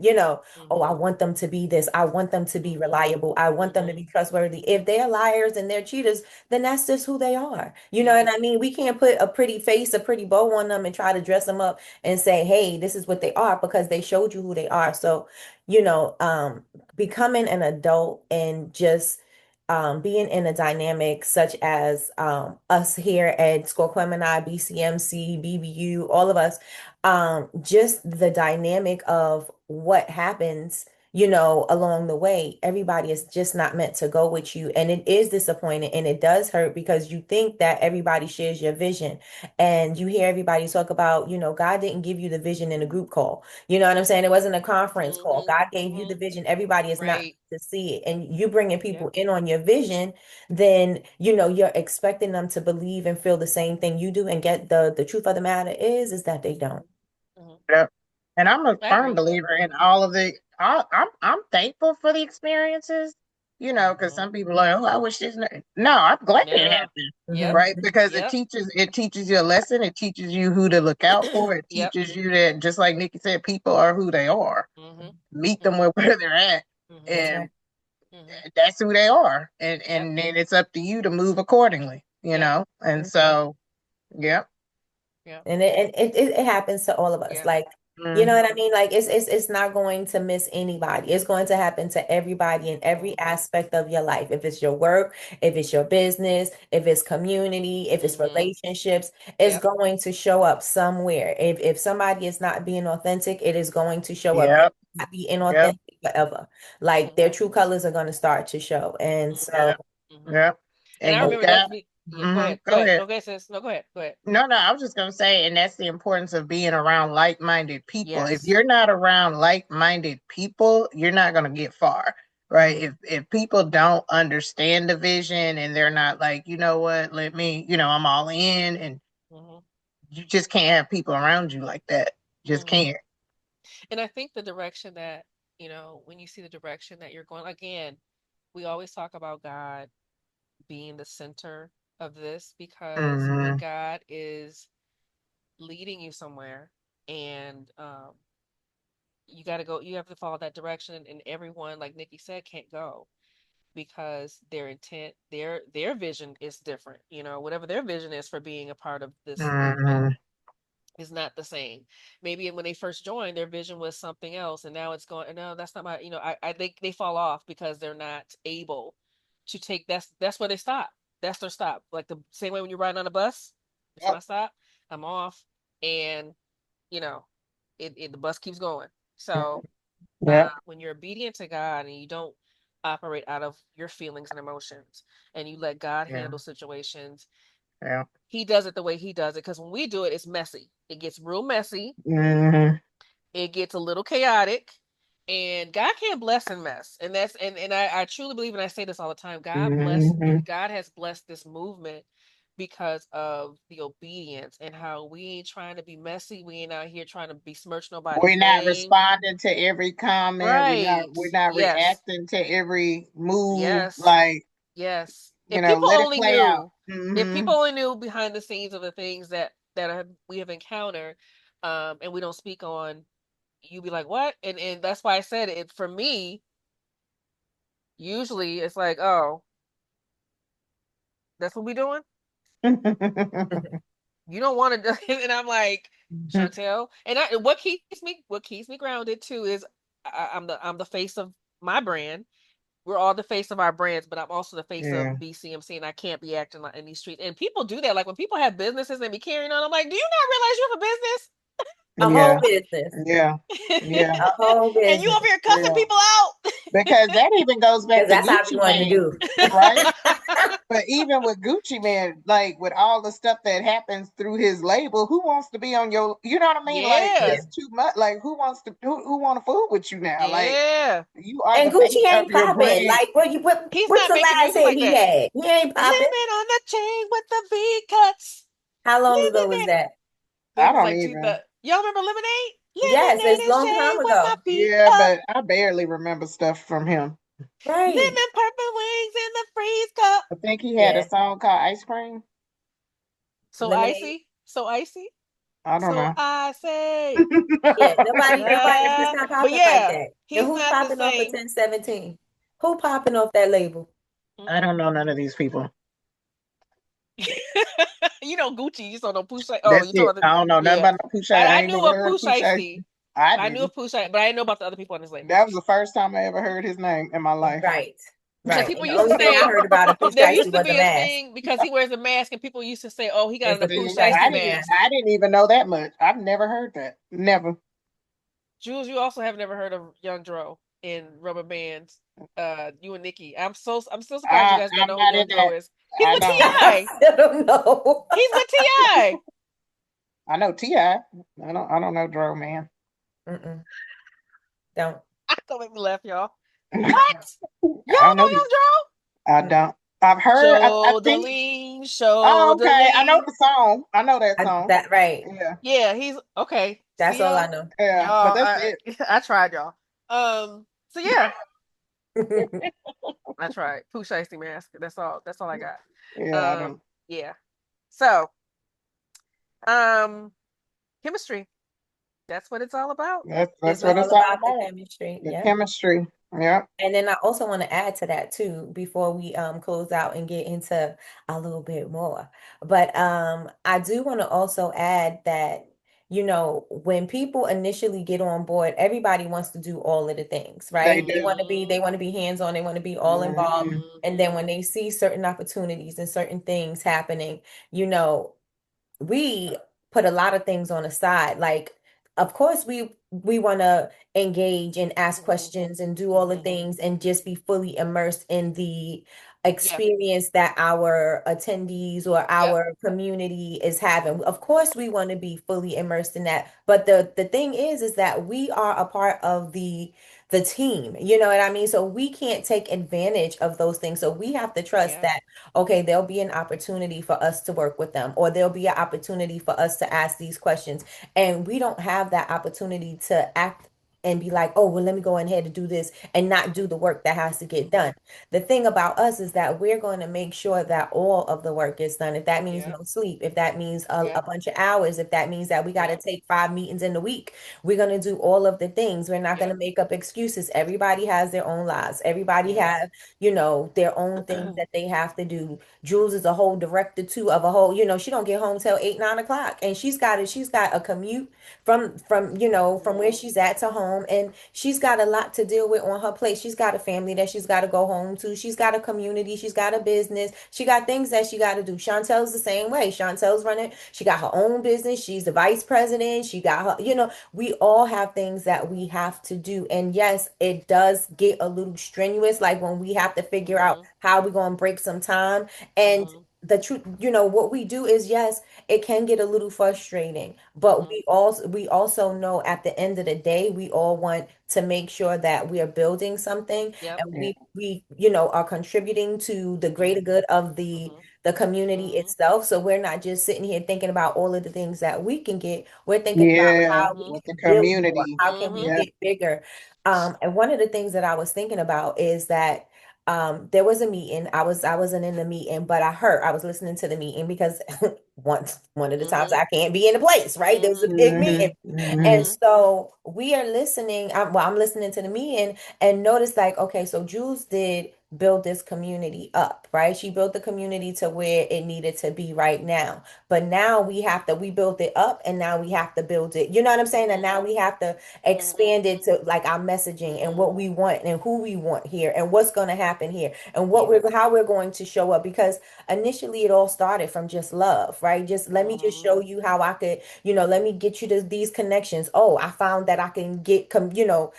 oh, I want them to be this, I want them to be reliable, I want them to be trustworthy. If they're liars and they're cheaters, then that's just who they are. You know what I mean? We can't put a pretty face, a pretty bow on them and try to dress them up and say, hey, this is what they are, because they showed you who they are. So, becoming an adult and just being in a dynamic such as us here at Scorquemini, BCMC, BBU, all of us, just the dynamic of what happens, along the way. Everybody is just not meant to go with you. And it is disappointing and it does hurt because you think that everybody shares your vision. And you hear everybody talk about, God didn't give you the vision in a group call. You know what I'm saying? It wasn't a conference call. God gave you the vision. Everybody is not Right. to see it. And you bringing people in on your vision, then, you're expecting them to believe and feel the same thing you do. And get the truth of the matter is that they don't. Yep. And I'm a I firm agree with that. believer in all of the. I'm thankful for the experiences, because some people are like, oh, I wish this. No, I'm glad it Yeah. happened, Yep. right? Because Yep. it teaches you a lesson. It teaches you who to look out for. It Yep. teaches you that, just like Nikki said, people are who they are. Meet them where they're at, and that's who they are. And then it's up to you to move accordingly, And so, yeah. And it happens to all of us. Like, you know what I mean? Like it's not going to miss anybody. It's going to happen to everybody in every aspect of your life. If it's your work, if it's your business, if it's community, if it's relationships, it's going to show up somewhere. If somebody is not being authentic, it is going to show up. Yep. Not be inauthentic forever. Like their true colors are going to start to show. And so yeah. And I remember that. Go ahead. Go ahead. Okay, sis. No, go ahead. Go ahead. No, I was just gonna say, and that's the importance of being around like-minded people. Yes. If you're not around like-minded people, you're not gonna get far, right? If people don't understand the vision and they're not like, you know what, let me, I'm all in, and you just can't have people around you like that. Just can't. And I think the direction that, when you see the direction that you're going, again, we always talk about God being the center of this, because when God is leading you somewhere and you got to go, you have to follow that direction, and everyone, like Nikki said, can't go because their intent, their vision is different. Whatever their vision is for being a part of this movement is not the same. Maybe when they first joined, their vision was something else, and now it's going, no, that's not my, I think they fall off because they're not able to take, that's where they stop. That's their stop. Like the same way when you're riding on a bus, it's my stop, I'm off, and the bus keeps going. So when you're obedient to God and you don't operate out of your feelings and emotions, and you let God handle situations, He does it the way He does it. Because when we do it, it's messy. It gets real messy. It gets a little chaotic. And God can't bless in mess. And that's and I truly believe, and I say this all the time, God has blessed this movement because of the obedience, and how we ain't trying to be messy. We ain't out here trying to besmirch nobody's We're not name. responding to every comment. Right. We're not reacting to every move. Yes. Like, yes. If people only knew behind the scenes of the things that we have encountered, and we don't speak on, you'd be like, what? And that's why I said it. For me, usually it's like, oh, that's what we doing? You don't want to do it. And I'm like, Chantel, and what keeps me grounded too is I'm the face of my brand. We're all the face of our brands, but I'm also the face of BCMC, and I can't be acting like in these streets. And people do that. Like when people have businesses and be carrying on, I'm like, do you not realize you have a business? A whole business. Yeah. A whole business. And you over here cussing people out. Because that even goes back to that's how Gucci we want to do. Right? But even with Gucci Mane, like with all the stuff that happens through his label, who wants to be on your, you know what I mean? Like it's too much. Like who want to fool with you now? Like you are. And the Gucci face ain't of your popping. brand. Like what's the last hit he had? He ain't popping. Living on the chain with the V cuts. How long ago was that? I don't even. Y'all remember Lemonade? Yes, it's a long time ago. Yeah, but I barely remember stuff from him. Right. Lemon purple wings in the freeze cup. I think he had a song called Ice Cream. So Lemonade. icy. I don't know. I say. Yeah, nobody, he's not popping like that. And who's popping off of 1017? Who popping off that label? I don't know none of these people. You know Gucci, you saw no Pooh Shiesty. Oh, you talking about I don't know nothing about no Pooh Shiesty. I knew a Pooh Shiesty. I I knew didn't. of Pooh Shiesty, but I didn't know about the other people on his label. That was the first time I ever heard his name in my life. Right. And Right. people And the used to only thing say I heard about Pooh there Shiesty used to was a be a mask. thing because he wears a mask, and people used to say, "Oh, he got It's on the the Pooh Pooh Shiesty Shiesty mask." mask. I didn't even know that much. I've never heard that. Never. Jules, you also have never heard of Young Dro in Rubber Bands. You and Nikki. I'm still surprised you guys don't I'm know who not in Young Dro that. is. He's I with don't. I Ti. still don't know. He's with Ti. I know T.I. I don't know Dro Man. Mm-mm. Don't. Don't make me laugh, y'all. I What? Y'all don't know know. Young Dro? I don't. I've heard. I think. Show Oh, the okay. I know lean. the song. I know that song. That right. Yeah. Yeah, he's okay. That's See all I y'all, know. Yeah. But y'all. that's it. I tried, y'all. So yeah, I tried. Pooh Shiesty mask. That's all. That's all I got. Yeah. I don't. Yeah. So, um, chemistry. That's what it's all about. That's It's what all it's all about the about. chemistry. The Yeah. chemistry. Yeah. And then I also want to add to that too before we close out and get into a little bit more. But I do want to also add that, you know, when people initially get on board, everybody wants to do all of the things, They right? do. They want to be hands-on, they want to be all involved. Mhm. And then when they see certain opportunities and certain things happening, you know, we put a lot of things on the side. Like, of course, we want to engage and ask questions and do all the things and just be fully immersed in the Yeah. experience that our attendees or Yep. our community is having. Of course, we want to be fully immersed in that. But the thing is that we are a part of the team. You know what I mean? So we can't take advantage of those things. So we have to trust Yeah. that okay, there'll be an opportunity for us to work with them, or there'll be an opportunity for us to ask these questions. And we don't have that opportunity to act and be like, oh, well, let me go ahead and do this and not do the work that has to get done. The thing about us is that we're going to make sure that all of the work is done. If that means Yep. no sleep, if that means a Yep. bunch of hours, if that means that we got to Yep. take 5 meetings in the week, we're going to do all of the things. We're not going to Yep. make up excuses. Everybody has their own lives. Everybody Yeah. has, you know, their own things that they have to do. Jules is a whole director too of a whole, you know, she don't get home till 8, 9 o'clock. And she's got a commute from, you know, from where she's at to home. And she's got a lot to deal with on her plate. She's got a family that she's got to go home to. She's got a community. She's got a business. She got things that she got to do. Chantel's the same way. Chantel's running. She got her own business. She's the vice president. She got her, you know, we all have things that we have to do. And yes, it does get a little strenuous, like when we have to figure out how we're going to break some time. And the truth, you know, what we do is, yes, it can get a little frustrating, but we also know at the end of the day, we all want to make sure that we are building something Yep. and we you know are contributing to the greater good of the community itself. So we're not just sitting here thinking about all of the things that we can get. We're thinking about Yeah. how we With the can build more, community. how can we Yeah. get bigger. And one of the things that I was thinking about is that there was a meeting. I wasn't in the meeting, but I was listening to the meeting because one of the times I can't be in the place, right? There was a big Hmm. meeting. And so we are listening. I'm listening to the meeting and notice like, okay, so Jules did build this community up, right? She built the community to where it needed to be right now. But now we built it up and now we have to build it. You know what I'm saying? And now we have to expand it to like our messaging and what we want and who we want here and what's going to happen here and how we're going to show up, because initially it all started from just love, right? Just let me just show you how I could, you know, let me get you to these connections. Oh, I found that I can get the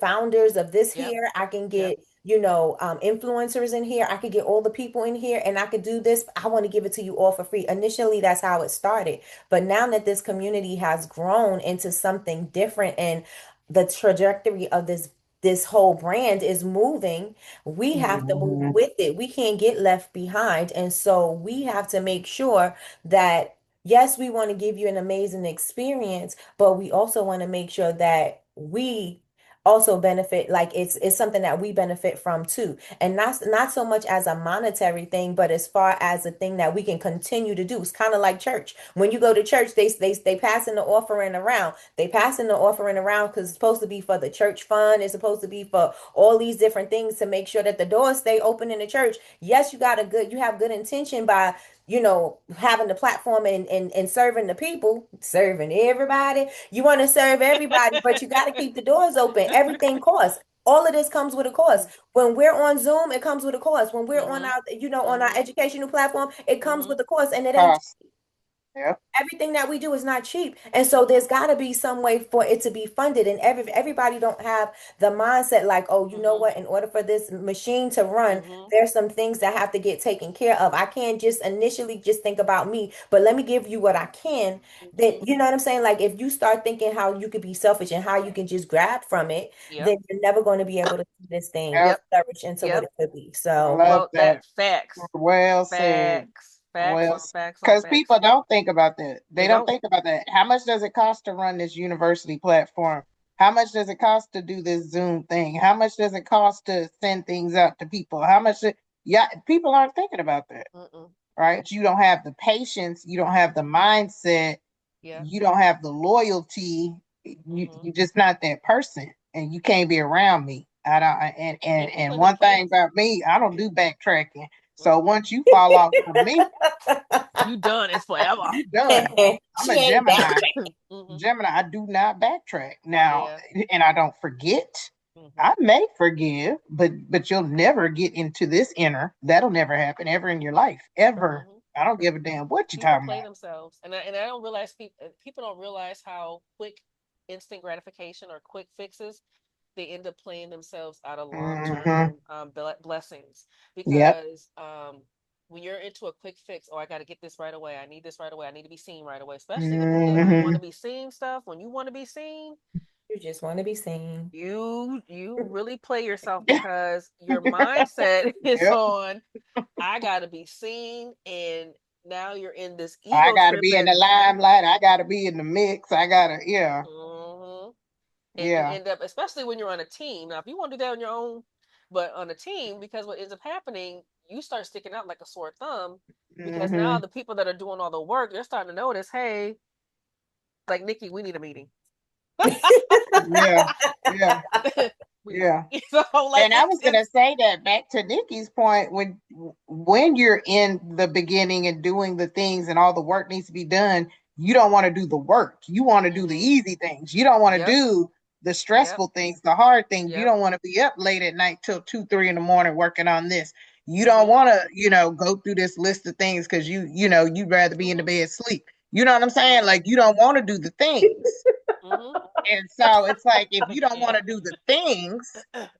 founders of this Yep. here. I can Yep. get influencers in here. I could get all the people in here and I could do this. I want to give it to you all for free. Initially, that's how it started. But now that this community has grown into something different and the trajectory of this whole brand is moving, we have to move Hmm. with it. We can't get left behind. And so we have to make sure that, yes, we want to give you an amazing experience, but we also want to make sure that we also benefit, like it's something that we benefit from too, and not so much as a monetary thing, but as far as a thing that we can continue to do. It's kind of like church. When you go to church, they passing the offering around. They passing the offering around because it's supposed to be for the church fund. It's supposed to be for all these different things to make sure that the doors stay open in the church. Yes, you have good intention by having the platform and serving the people, serving everybody. You want to serve everybody, but you got to keep the doors open. Everything costs. All of this comes with a cost. When we're on Zoom, it comes with a cost. When we're on our, on our educational platform, it comes with a cost, and it ain't. Cost. Yep. Everything that we do is not cheap. And so there's got to be some way for it to be funded. And everybody don't have the mindset like, oh, you know what? In order for this machine to run, there's some things that have to get taken care of. I can't just initially just think about me, but let me give you what I can. Then, you know what I'm saying? Like if you start thinking how you could be selfish and how you can just grab from it, then you're never going to be able to see this thing flourish into what it could be. So, Love that. Facts. Well said. Facts. Because people don't think about that. They don't think about that. How much does it cost to run this university platform? How much does it cost to do this Zoom thing? How much does it cost to send things out to people? People aren't thinking about that. Right? You don't have the patience. You don't have the mindset. You don't have the loyalty. You're just not that person, and you can't be around me. I don't. And one thing about me, I don't do backtracking. So once you fall off from me, you done. It's forever. You done. I'm a Gemini. Gemini, I do not backtrack now, and I don't forget. I may forgive, but you'll never get into this inner. That'll never happen ever in your life, ever. I don't give a damn what you're talking play about. Themselves, and I don't realize people don't realize how quick instant gratification or quick fixes they end up playing themselves out of long-term blessings because when you're into a quick fix, I got to get this right away. I need this right away. I need to be seen right away. Especially when you want to be seen stuff. When you want to be seen, you just want to be seen. You really play yourself because your mindset is on. I got to be seen, and now you're in this ego. I got to be in the limelight. I got to be in the mix. I got to, And you end up, especially when you're on a team. Now, if you want to do that on your own, but on a team, because what ends up happening, you start sticking out like a sore thumb because now the people that are doing all the work, they're starting to notice, hey, like Nikki, we need a meeting. yeah. So, and I was gonna say that back to Nikki's point, when you're in the beginning and doing the things and all the work needs to be done, you don't want to do the work. You want to do the easy things. You don't want to do the stressful things, the hard things. You don't want to be up late at night till 2, 3 in the morning working on this. You don't want to, go through this list of things because you'd rather be in the bed sleep. You know what I'm saying? Like you don't want to do the things. And so it's like, if you don't want to do the things,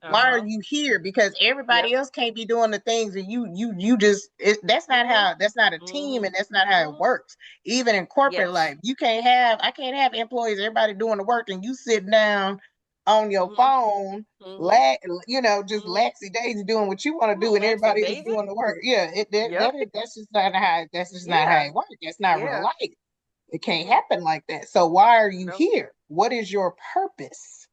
why are you here? Because everybody else can't be doing the things, and you just that's not a team, and that's not how it works. Even in corporate life, I can't have employees, everybody doing the work, and you sit down on your phone, just laxy daisy doing what you want to do, and everybody is doing the work. That's just not how it works. That's not real life. It can't happen like that. So why are you here? What is your purpose?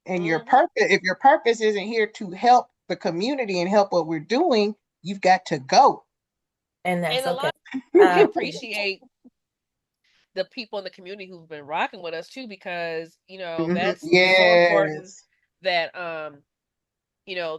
And your purpose, if your purpose isn't here to help the community and help what we're doing, you've got to go. And that's okay. We appreciate the people in the community who've been rocking with us too, because that's so important that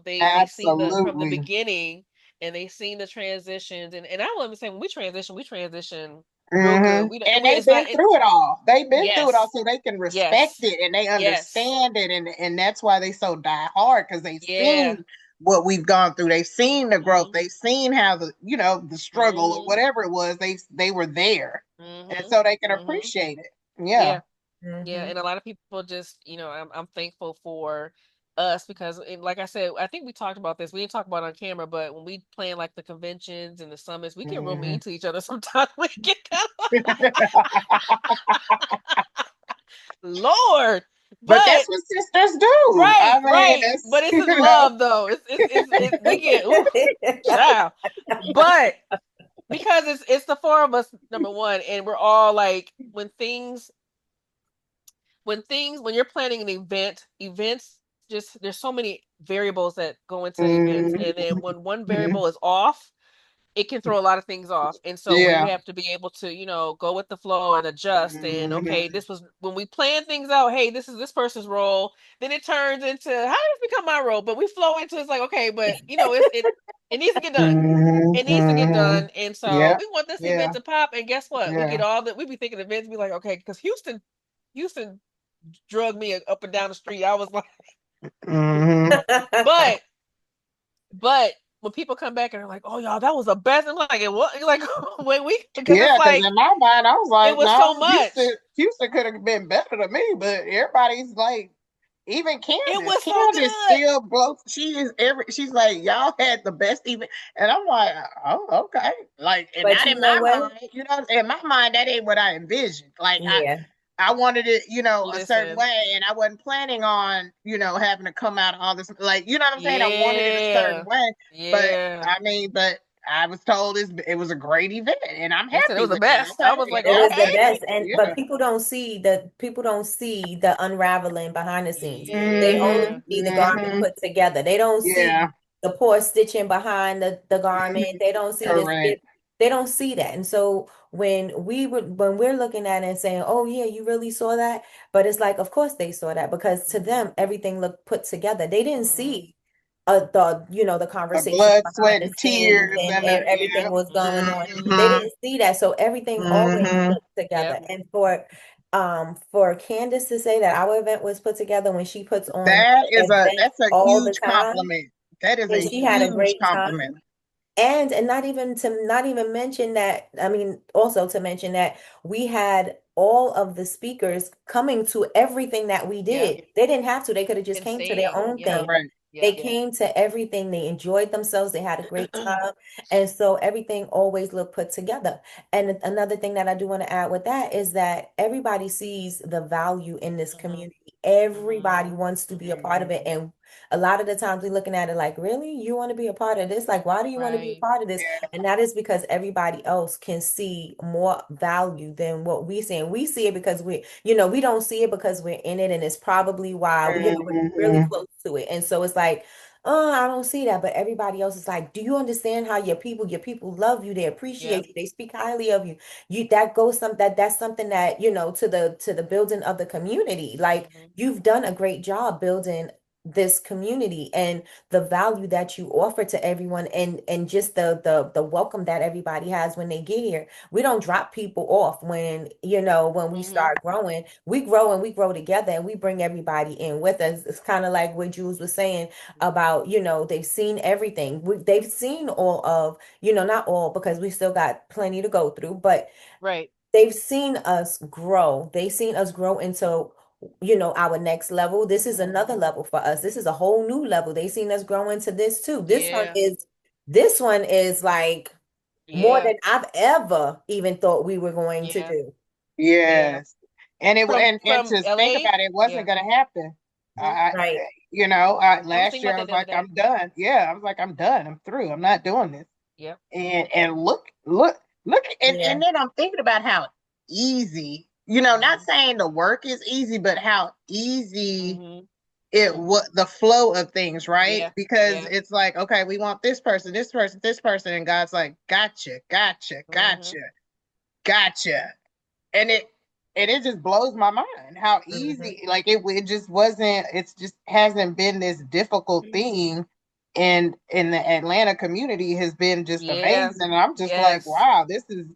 they see from the beginning, and they seen the transitions, and I will say when we transition real good. And they've been through it all. They've been through it all, so they can respect it and they understand it, and that's why they so die hard, because they've seen what we've gone through. They've seen the growth. They've seen how the struggle or whatever it was. They were there, and so they can appreciate it. Yeah. And a lot of people just I'm thankful for us because, like I said, I think we talked about this. We didn't talk about it on camera, but when we plan like the conventions and the summits, we get real mean to each other sometimes. We get kind of Lord, but that's what sisters do, right? But it's in love, though. It's we get child, but because it's the four of us, number one, and we're all like when you're planning an events. Just there's so many variables that go into events, and then when one variable is off, it can throw a lot of things off, and so we have to be able to go with the flow and adjust. And okay, this was when we plan things out. Hey, this is this person's role. Then it turns into how did this become my role? But we flow into it's like okay, but It needs to get done. It needs to get done. And so Yeah. we want this Yeah. event to pop. And guess what? We Yeah. get all that. We be thinking events be like, okay, because Houston drug me up and down the street. I was like, but when people come back and they're like, "Oh, y'all, that was the best," I'm like, "It was like when we because Yeah, it's because like in my mind, I was like, it was no, so much. Houston could have been better than me, but everybody's like, even It was so Candace good. still blows. She's like, y'all had the best event, and I'm like, oh, okay, like, and But not you in know my what? mind, you know, in my mind, that ain't what I envisioned. Like, Yeah. I wanted it, you know, a certain Listen. way, and I wasn't planning on, you know, having to come out all this, like, you know what I'm saying? I wanted it a certain way, Yeah. but I mean, but I was told it was a great event, and I'm Listen, it happy was the with that. best. I was Okay, like, It was the okay. best, and yeah. but people don't see the unraveling behind the scenes. They only see the garment put together. They don't see the poor stitching behind the garment. They don't see this. Correct. They don't see that. And so when we're looking at it and saying, "Oh yeah, you really saw that," but it's like, of course they saw that because to them everything looked put together. They didn't see the The conversation blood, behind sweat, the and scenes tears, and and everything was going on. They didn't see that. So everything always put together. Yep. And for Candace to say that our event was put together when she puts on events that's a all the huge time, compliment. That is and a she had a huge great compliment. time. And not even mention that, I mean, also to mention that we had all of the speakers coming to everything that we did. They didn't have to. They could have just And came to their staying. own Yeah. thing. Correct. They Yeah. came to everything. They enjoyed themselves. They had a great time. And so everything always looked put together. And another thing that I do want to add with that is that everybody sees the value in this community. Everybody wants to be a part of it. And a lot of the times we're looking at it like, really? You want to be a part of this? Like, why do you want to be a part of this? Yeah. And that is because everybody else can see more value than what we see. And we see it because we don't see it because we're in it. And it's probably why we're really close to it. And so it's like, oh, I don't see that. But everybody else is like, do you understand how your people love you? They appreciate you. They speak highly of you. That's something that, to the building of the community. Like you've done a great job building this community and the value that you offer to everyone and just the welcome that everybody has when they get here. We don't drop people off when we start growing. We grow and we grow together and we bring everybody in with us. It's kind of like what Jules was saying about, they've seen everything. They've seen all of, not all because we still got plenty to go through, but they've seen us grow. They've seen us grow into our next level. This is another level for us. This is a whole new level. They seen us grow into this too. This one is like more than I've ever even thought we were going to do. Yes. And From to LA? think about it, it wasn't going to happen. Right. Last year I was like, I'm done. Yeah, I was like, I'm done. I'm through. I'm not doing this. Yep. And look, and then I'm thinking about how easy, not saying the work is easy, but how easy what the flow of things, right? Because it's like, okay, we want this person, and God's like, gotcha. And it just blows my mind how easy, like it just wasn't, it's just hasn't been this difficult thing. And in the Atlanta community has been just amazing. And I'm just like, wow, this is,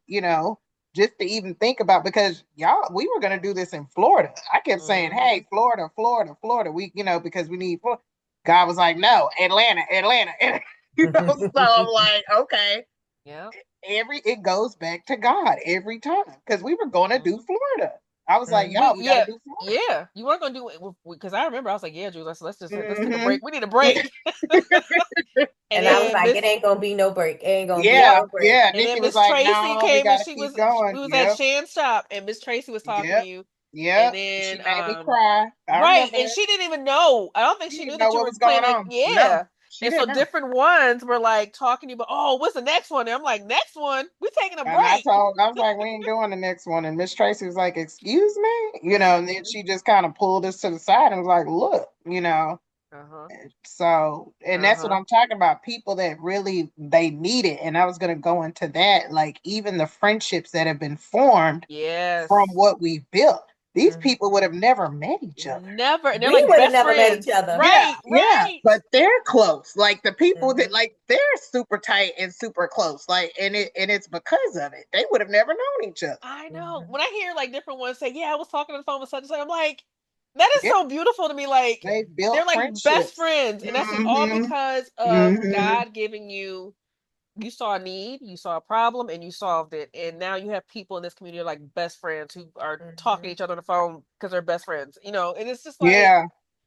just to even think about, because we were going to do this in Florida. I kept saying, hey, Florida. We, because we need Florida. God was like, no, Atlanta. So I'm like, okay. Yeah. It goes back to God every time, because we were going to do Florida. I was like, y'all, we gotta do Florida. Yeah, you weren't gonna do it because I remember I was like, yeah, Jules, let's take a break. We need a break. And I was like, it ain't gonna be no break. It ain't gonna be no break. Yeah. And Nikki then was Miss like, Tracy no, we came and gotta we keep going. was at Shan's shop and Miss Tracy was talking to you. Yeah. And then she made me cry. Right, and she didn't even know. I don't think she knew that you what were was going planning. on. Yeah. She And so didn't know. different ones were like talking to you, but what's the next one? And I'm like, next one? We're taking a break. And I was like, we ain't doing the next one. And Miss Tracy was like, excuse me? And then she just kind of pulled us to the side and was like, look, So, and that's what I'm talking about. People that really, they need it. And I was going to go into that, like even the friendships that have been formed from what we've built. these people would have never met each other. Never. And they're We like would have best never met friends. each other. Right, Yeah, right. but they're close. Like the people that Mhm. like they're super tight and super close. Like and it's because of it. They would have never known each other. I know. Mhm. When I hear like different ones say, "Yeah, I was talking on the phone with such and such," I'm like, that is Yeah, so beautiful to me. Like they they're built like best friendships. friends, and that's all Mm-hmm. because of Mm-hmm. God giving you. You saw a need, you saw a problem, and you solved it. And now you have people in this community like best friends who are talking to Mhm. each other on the phone because they're best friends. And it's just like Yeah.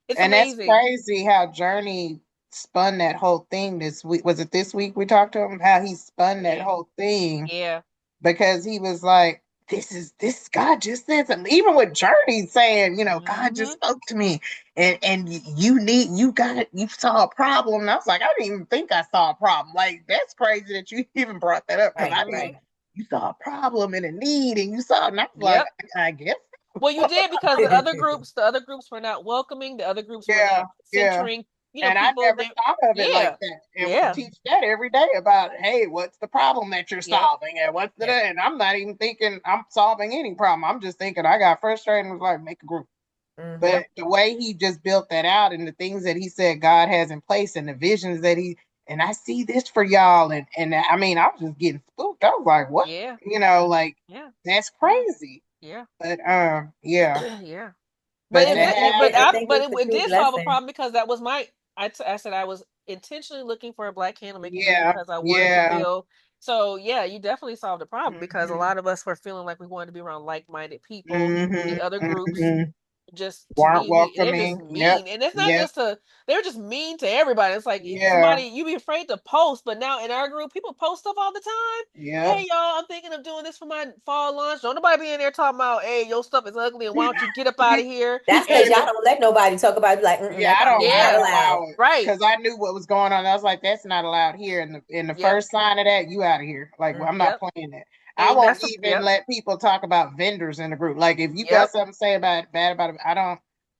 it's And that's amazing. crazy how Journey spun that whole thing this week. Was it this week we talked to him? How he spun that Yeah, whole thing yeah, because he was like, this God just said something. Even with Journey saying, God just hmm spoke to me and you saw a problem. And I was like, I didn't even think I saw a problem. Like, that's crazy that you even brought that up because Right, I didn't. right. You saw a problem and a need and you saw, and I was like, yep. I guess. Well, you did because the other groups were not welcoming. The other groups were Yeah, not yeah. centering. And I People. never thought of it like Yeah, that. And we yeah, teach that every day about, hey, what's the problem that you're yep, solving? And what's the, Yeah. and I'm not even thinking I'm solving any problem. I'm just thinking I got frustrated and was like, make a group. Mhm. yep. But the way he just built that out and the things that he said God has in place and the visions that and I see this for y'all. And I mean, I was just getting spooked. I was like, what? Yeah, Like, yeah, that's yeah, crazy. yeah, But, yeah. yeah. But But it, to And but it, have, but I I, think but it's it, the it true did solve a blessing. problem because that was my. I said I was intentionally looking for a Black candle making group yeah, because I wanted to yeah. feel. So yeah, you definitely solved the problem because a Hmm. lot of us were feeling like we wanted to be around like-minded people. The Hmm. other groups Hmm. just to Weren't me they're just welcoming. Yep. mean, and it's not Yep. just they're just mean to everybody. It's like Yeah. somebody you be afraid to post, but now in our group people post stuff all the time. Yep. Hey y'all, I'm thinking of doing this for my fall lunch. Don't nobody be in there talking about, hey, your stuff is ugly and why don't you get up out of here. That's because And y'all don't let nobody talk about it. Like, Yeah, that comment is I not yeah, don't allowed. allow it right, because I knew what was going on. I was like, that's not allowed here. And the yep, first sign of that, you out of here. Like, well, I'm not yep, playing that. I and won't that's a even yep, let people talk about vendors in the group. Like, if you got yep, something to say about it, bad about it, I don't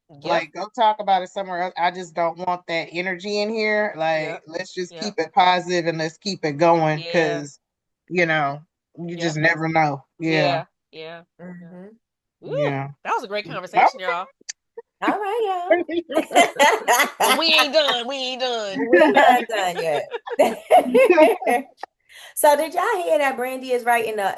yep, like go talk about it somewhere else. I just don't want that energy in here. Like, yep, let's just yep, keep it positive and let's keep it going yeah, because you know you just yep, never know. Yeah, yeah, yeah, yeah. Mhm. Ooh, yeah. that was a great conversation, y'all. All right, But y'all. we ain't done. We ain't done. We're not done yet. So did y'all hear that Brandy is writing I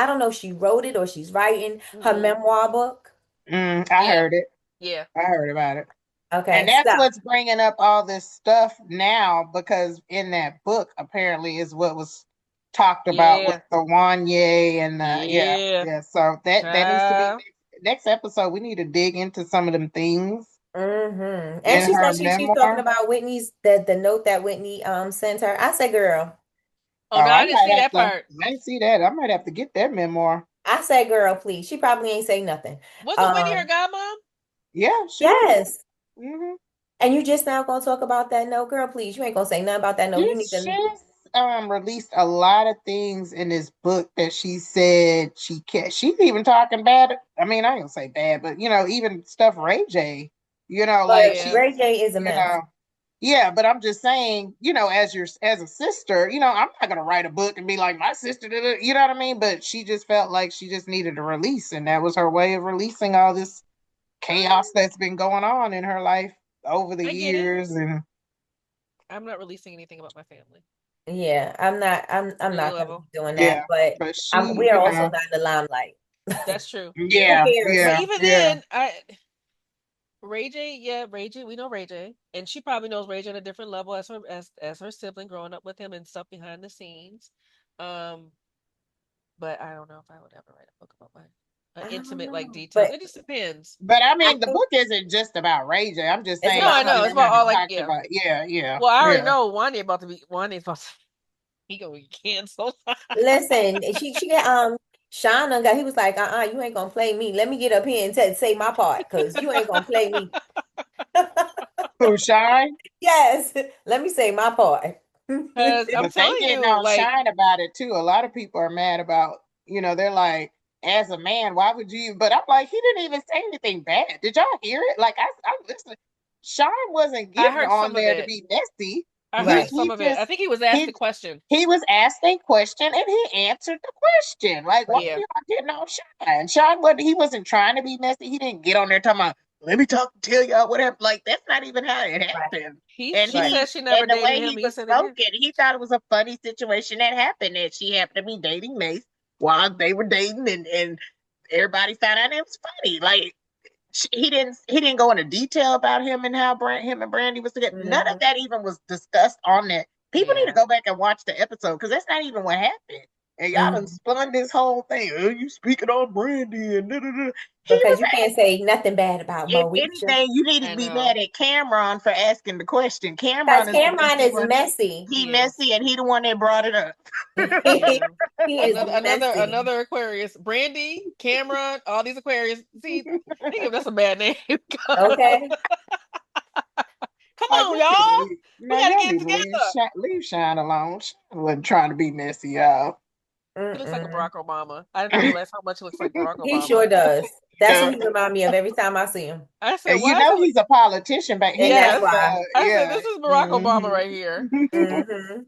don't know if she wrote it or she's writing her Mm-mm. memoir book? I Yeah, heard it. yeah, I heard about it. And Okay, that's so what's bringing up all this stuff now because in that book apparently is what was talked about with yeah, the Wanye and yeah. yeah. So that needs to be Child. next episode. We need to dig into some of them things and in she her said she's talking memoir. about Whitney's the note that Whitney sent her. I said, girl, Oh Oh, no, I I didn't might see have that to. part. I didn't see that. I might have to get that memoir. please. She probably ain't say nothing. Wasn't Whitney her Um, godmom? Yeah, she is. yes. Hmm. And you just now gonna talk about that note, girl, please. You ain't gonna say nothing about that note. You need to She's released a lot of things in this book that she said she can. She's even talking bad. I mean, I ain't gonna say bad, but even stuff Ray J. Like but Yeah. Ray she's J is a you mess. know. Yeah, but I'm just saying, as a sister, I'm not gonna write a book and be like my sister did it. You know what I mean? But she just felt like she just needed a release, and that was her way of releasing all this chaos that's been going on in her life over the I get it. years. And I'm not releasing anything about my family. Yeah, I'm Any not gonna level. be doing yeah, that, but but she, we are also not in the limelight. That's true. Who yeah, cares? But yeah, even yeah. then, Ray J, yeah, Ray J, we know Ray J. And she probably knows Ray J on a different level as her sibling growing up with him and stuff behind the scenes. Um, but I don't know if I would ever write a book about my I don't intimate like know. details. But It just depends. But I I mean, the think book isn't just about Ray J. I'm just it's No, saying about I her know. something It's that about can memoir. all be like talked yeah. about. Yeah, yeah, Well, I already yeah. know Wanye about to he gonna be canceled. Listen, she got Shauna got he was like, you ain't gonna play me. Let me get up here and say my part, because you ain't gonna play me. Who Shine? Yes, let me say my part. Because I'm But they telling getting you, on like Shine about it too. A lot of people are mad about, they're like, as a man, why would you? But I'm like, he didn't even say anything bad. Did y'all hear it? Like I listened. Shine wasn't I getting heard on some of there to it. be messy. I He heard Right. some he of it. I just think he was asked he the question. he was asked a question and he answered the question. Like, why Yeah. are y'all getting on Sean? Sean wasn't trying to be messy. He didn't get on there talking about, let me tell y'all whatever. Like, that's not even how it happened. And She Right. said she never the dated way him. he He was said it did. spoken, he thought it was a funny situation that happened, that she happened to be dating Mace while they were dating, and everybody found out it was funny. Like, he didn't go into detail about him and how him and Brandy was together. None of Mhm. that even was discussed on that. People need to Yeah. go back and watch the episode because that's not even what happened. And y'all done Mhm. spun this whole thing. Oh, you speaking on Brandy and da, da, da. He Because was, you can't say nothing bad about if Moesha. anything, you need I to be know. mad at Cameron for asking the question. Because Cameron is the one Cameron that is messy. he He is. messy, and he the one that brought it up. Yeah. He is messy. Another Aquarius. Brandy, Cameron, all these Aquarius. See, they give us a bad name. Okay. Come Like, on, y'all need to y'all. leave, We man, gotta y'all get need it to together. leave Shine alone. Shine wasn't trying to be messy, y'all. He looks like a Mm-mm. Barack Obama. I didn't realize how much he looks like Barack He Obama. sure does. That's Yeah. who he remind me of every time I see him. I said, And you why is know he? he's a politician, but he And that's was, Yes. why. I said, yeah. this is Barack Obama right here. Mm-hmm.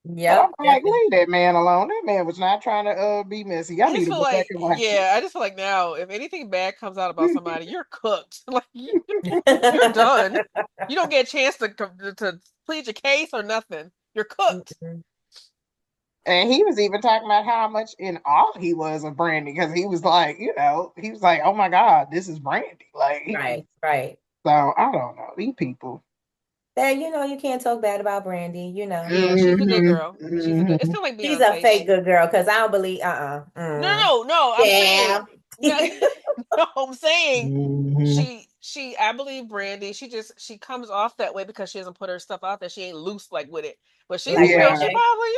But I'm Yep. like, leave that man alone. That man was not trying to be messy. Y'all I need just to feel go back like, and watch it. yeah, I just feel like now, if anything bad comes out about somebody, you're cooked. Like you're done. You don't get a chance to plead your case or nothing. You're cooked. Mhm. And he was even talking about how much in awe he was of Brandy, because he was like, he was like, oh my God, this is Brandy. Like, Right, right. so I don't know. These people. That you can't talk bad about Brandy, Yeah, she's a good girl. She's a good. It's Mhm. kind of like She's a Beyonce. fake good girl because I don't believe No. I'm saying Yeah. no. No, I'm saying Mhm. I believe Brandy, she comes off that way because she doesn't put her stuff out there. She ain't loose like with it. But she's Like Ray Yeah. she J. probably.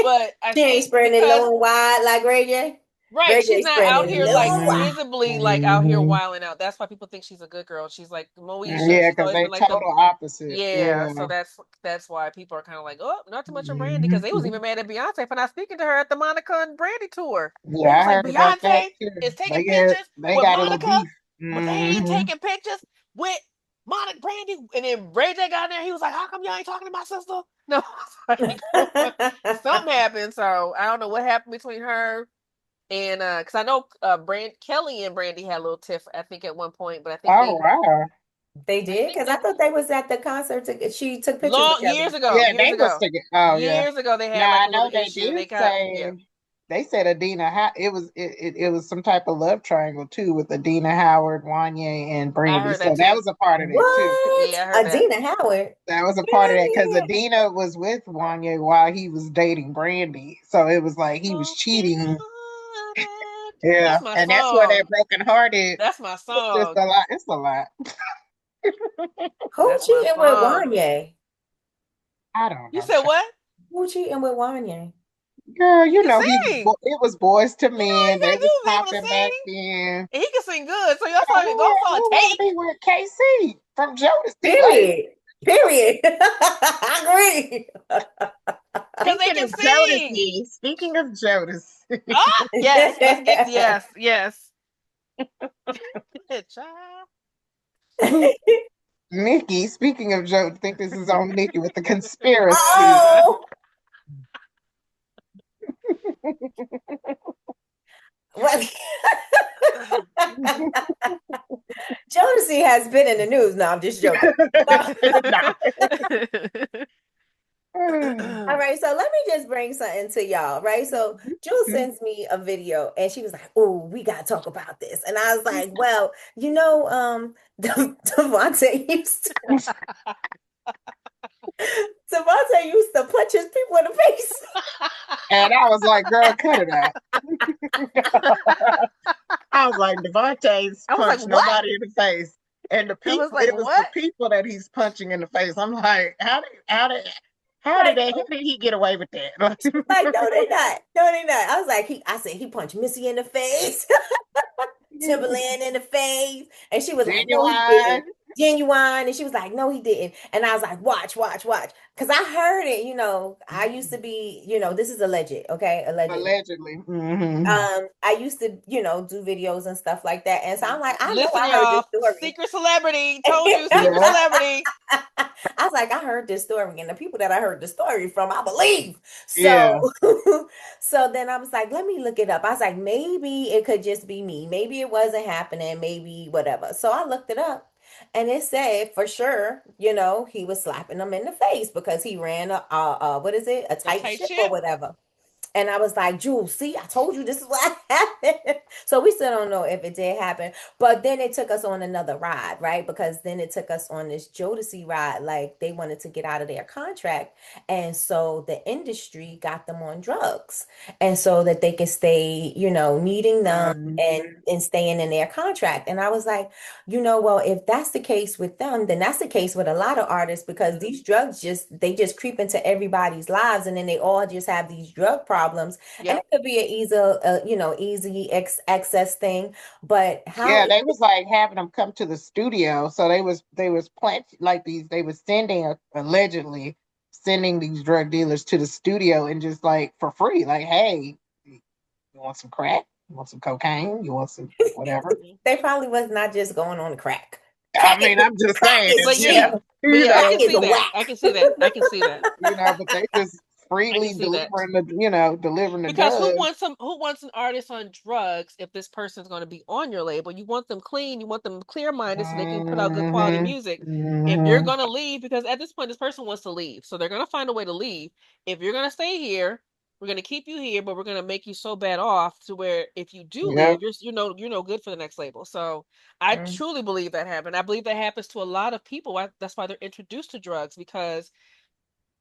But I She ain't think spreading it because low and wide like Ray J. right, Ray she's J not out spreading it here low like and wide. visibly like out here Mhm. wilding out. That's why people think she's a good girl. She's like Moesha. Yeah, She's because always they been like the total opposite. yeah. So Yeah. that's why people are kind of like, oh, not too much on Brandy because they was Mhm. even mad at Beyonce for not speaking to her at the Monica and Brandy tour. Yeah, They was I like, heard about that Beyonce too. is taking They pictures they with got a little Monica, beef. but they ain't Hmm. taking pictures with Monica Brandy. And then Ray J got in there. He was like, how come y'all ain't talking to my sister? No, like, something happened. So I don't know what happened between her and because I know Kelly and Brandy had a little tiff. I think at one point, but I think Oh wow. They did? Because I thought they was at the concert. She took pictures with long Kelly. Yeah, years they was ago, together. Oh yeah. years ago they had Now like I a little know they issue. did They got say, they said Adina. It was some type of love triangle too with Adina Howard, Wanye, and I Brandy. heard So that that too. was a part of that too. What? Yeah, I heard that. Adina Howard. That was a part of that because Yeah. Adina was with Wanye while he was dating Brandy. So it was like he was Broken cheating. hearted. Yeah, That's my and that's where song. that broken hearted. That's my It's just song. a lot. It's a lot. Who That's my cheating with song. Wanye? I don't You know. said what? Who cheating with Wanye? Girl, He you can know sing. it was Boys to You know all Men. you They gotta do was is be able to popping back sing, then. and he can sing good. So y'all Who saw don't want saw a to be take with KC from Jodeci? Like, Period. Period. I agree. because they speaking can of sing. Jodeci, speaking of Jodeci, Ah, yes. Let's get yes. Child. Nikki, speaking of Jodeci, I think this is on Nikki with the conspiracy. Oh, what? Jodeci has been in the news. No, I'm just joking. Nah. All right, so let me just bring something to y'all, right? So Jules sends me a video and she was like, "Oh, we gotta talk about this." And I was like, "Well, Devontae Devontae used to punch his people in the face." And I was like, girl, cut it out. I was like, Devontae's I was like, punched what? nobody in the face. And the I was people, like, it was the what? people that he's punching in the face. I'm like, how Like, did he get away with that? like, no, they not. No, they not. I was like, I said he punched Missy in the face, Timberland in the face. And she was like, no, he didn't. Genuine. Genuine. And she was like, no, he didn't. And I was like, watch, watch, watch. Because I heard it, I used to be, this is alleged, okay? Allegedly. Allegedly. Mm-hmm. I used to, do videos and stuff like that. And so I'm like, I know Listen, I heard this y'all. story. Secret celebrity. Told you, secret celebrity. I was like, I heard this story, and the people that I heard the story from, I believe. Yeah. So, so then I was like, let me look it up. I was like, maybe it could just be me. Maybe it wasn't happening. Maybe whatever. So I looked it up, and it said for sure, he was slapping them in the face because he ran what is it, a A tight tight ship or ship. whatever. And I was like, Jules, see, I told you this is what happened. So we still don't know if it did happen. But then it took us on another ride, right? Because then it took us on this Jodeci ride. Like they wanted to get out of their contract. And so the industry got them on drugs. And so that they could stay, needing them and staying in their contract. And I was like, well, if that's the case with them, then that's the case with a lot of artists because these drugs they just creep into everybody's lives, and then they all just have these drug problems. And it Yep. could be an easy access thing, but how Yeah, they was like having them come to the studio. So they was plant like these. They was allegedly sending these drug dealers to the studio and just like for free. Like, hey, you want some crack? You want some cocaine? You want some whatever? Mhm. they probably was not just going on crack. I mean, I'm just Crack saying, is, But yeah, but you yeah, I crack can know, is see a that. whack. I can see that. I can see that. but they just I can freely see that. delivering the Because drugs. who wants an artist on drugs if this person's going to be on your label? You want them clean, you want them clear minded so they can put out good quality Hmm. music. If you're Hmm. going to leave, because at this point this person wants to leave, so they're going to find a way to leave. If you're going to stay here, we're going to keep you here, but we're going to make you so bad off to where if you do Yep. leave, you're no good for the next label. So I Mm. truly believe that happened. I believe that happens to a lot of people. That's why they're introduced to drugs because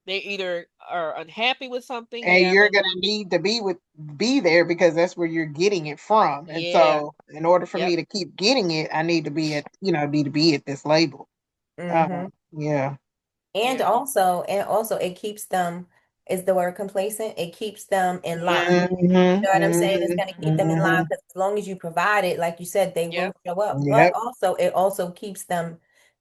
they either are unhappy with something And you're happened. gonna need to be there because that's where you're getting it from. And Yeah. so in order for Yep. me to keep getting it, I need to be at this label. Hmm. Yeah. Yeah. And also it keeps them, is the word complacent? It keeps them in line. You Hmm. know what I'm saying? It's Hmm. going to keep them in line Hmm. because as long as you provide it, like you said, they will Yep. show up. But Yep. also, it also keeps them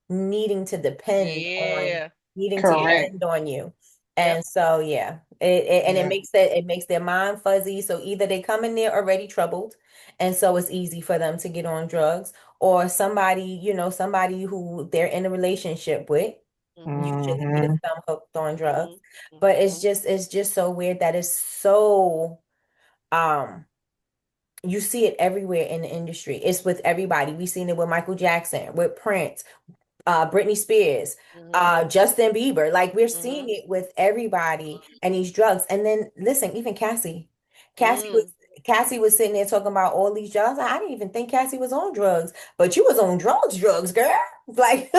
needing to depend on Yeah. Yeah. Correct. you. Yep. And so, yeah, it Yeah. makes their mind fuzzy. So either they come in there already troubled, and so it's easy for them to get on drugs, or somebody who they're in a relationship with Mhm. usually gets Hmm. them hooked on drugs. Mhm. But it's Mhm. just it's just so weird that it's so um you see it everywhere in the industry. It's with everybody. We've seen it with Michael Jackson, with Prince, Britney Spears, Mhm. Justin Bieber. Like we're seeing Mhm. it with everybody and these drugs. And then listen, even Cassie. Cassie was Mm. Cassie was sitting there talking about all these drugs. I didn't even think Cassie was on drugs, but you was on drugs, girl. Like,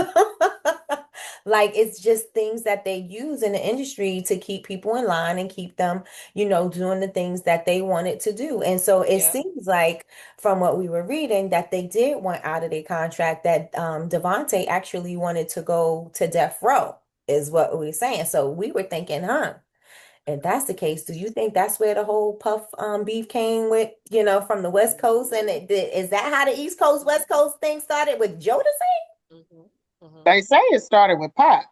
like it's just things that they use in the industry to keep people in line and keep them, doing the things that they wanted to do. And so it Yep. seems like from what we were reading that they did want out of their contract, that Devontae actually wanted to go to death row, is what we were saying. So we were thinking, if that's the case, do you think that's where the whole Puff beef came with, from the West Coast? And is that how the East Coast West Coast thing started with Jodeci? Mhm. Mhm. They say it started with pop.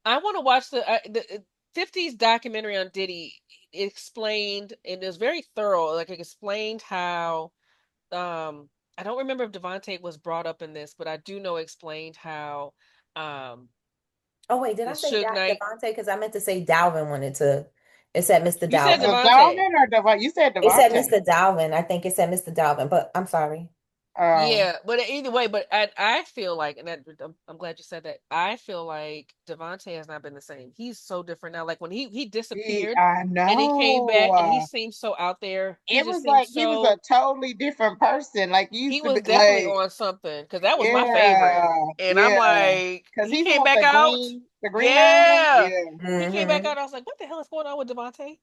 I want to watch the 50s documentary on Diddy. It explained, and it was very thorough. Like it explained how I don't remember if Devontae was brought up in this, but I do know it explained how um Oh wait, did the I say Suge Knight. Devontae? Because I meant to say Dalvin wanted to. It said Mr. You said Was Dalvin. it Devontae. Dalvin or Devon? You said It said Devontae. Mr. Dalvin. I think it said Mr. Dalvin, but I'm sorry. Um, Yeah, but either way, but I feel like, and I'm glad you said that. I feel like Devontae has not been the same. He's so different now. Like when he disappeared I and he came back and he know. seemed so out there. He It just was seemed like he was a so. totally different person. Like you He used to be was definitely like, on something because that was my favorite. yeah, And I'm yeah. like, Because he he's the came one with back out. the green eyes. Yeah, Yeah, he came back Hmm. out. I was like, what the hell is going on with Devontae?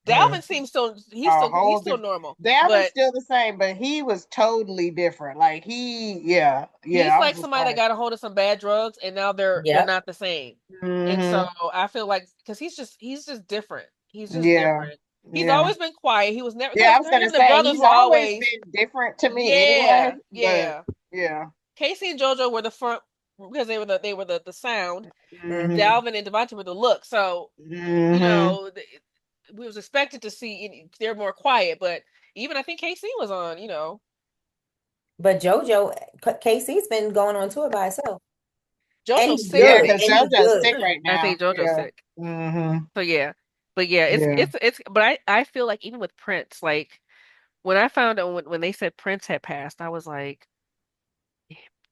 Dalvin Hmm. seems so. a He's whole still different. normal, Dalvin's but still the same, but he was totally different. Like yeah. he's I was like just somebody that like, got a hold of some bad drugs and now they're Yep. not the same. And so mm-hmm, I feel like because he's just different. He's just yeah, different. He's yeah, always been quiet. He was never yeah. because I was him gonna and the say brothers he's were always always been different to me anyway. yeah, But yeah. yeah, Casey and JoJo were the front because they were the sound. Hmm. mm-hmm, Dalvin and Devontae were the look. So you mm-hmm. know we was expected to see they're more quiet, but even I think Casey was on. But JoJo, KC's been going on tour by herself. And JoJo's he's sick, Yeah, good. right? because And he's JoJo's good. sick right I now. think JoJo's Yeah. sick. Mm-hmm. So yeah, but yeah, Yeah. but I feel like even with Prince, like when I found out when they said Prince had passed, I was like,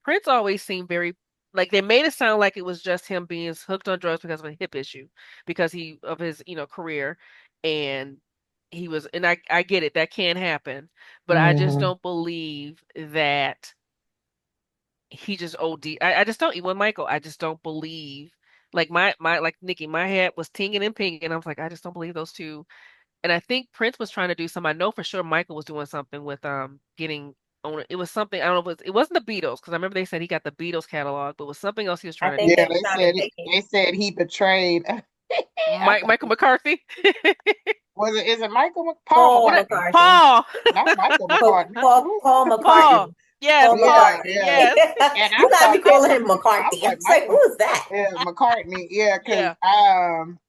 Prince always seemed very like they made it sound like it was just him being hooked on drugs because of a hip issue, because he of his career, and he was, and I get it, that can happen, but I just Mm-hmm. don't believe that he just OD. I just don't. Even Michael, I just don't believe. Like my like Nikki, my head was tinging and pinging. I was like, I just don't believe those two. And I think Prince was trying to do something. I know for sure Michael was doing something with getting on. It was something, I don't know if it wasn't the Beatles, because I remember they said he got the Beatles catalog, but it was something else he was I trying to think do. Yeah, they were trying to take it. they said he betrayed. I Michael McCarthy. Was it? Is it Michael Paul Paul What? McCartney? McCartney. Paul. Not Michael McCartney. Paul Who's Michael? Paul. McCartney. Yes, Paul Paul. Yeah, McCartney. yeah. Yes. And I You got me thought that calling was, him I was McCarthy. I like was like, Michael. who is that? Yeah, McCartney. Yeah, Yeah.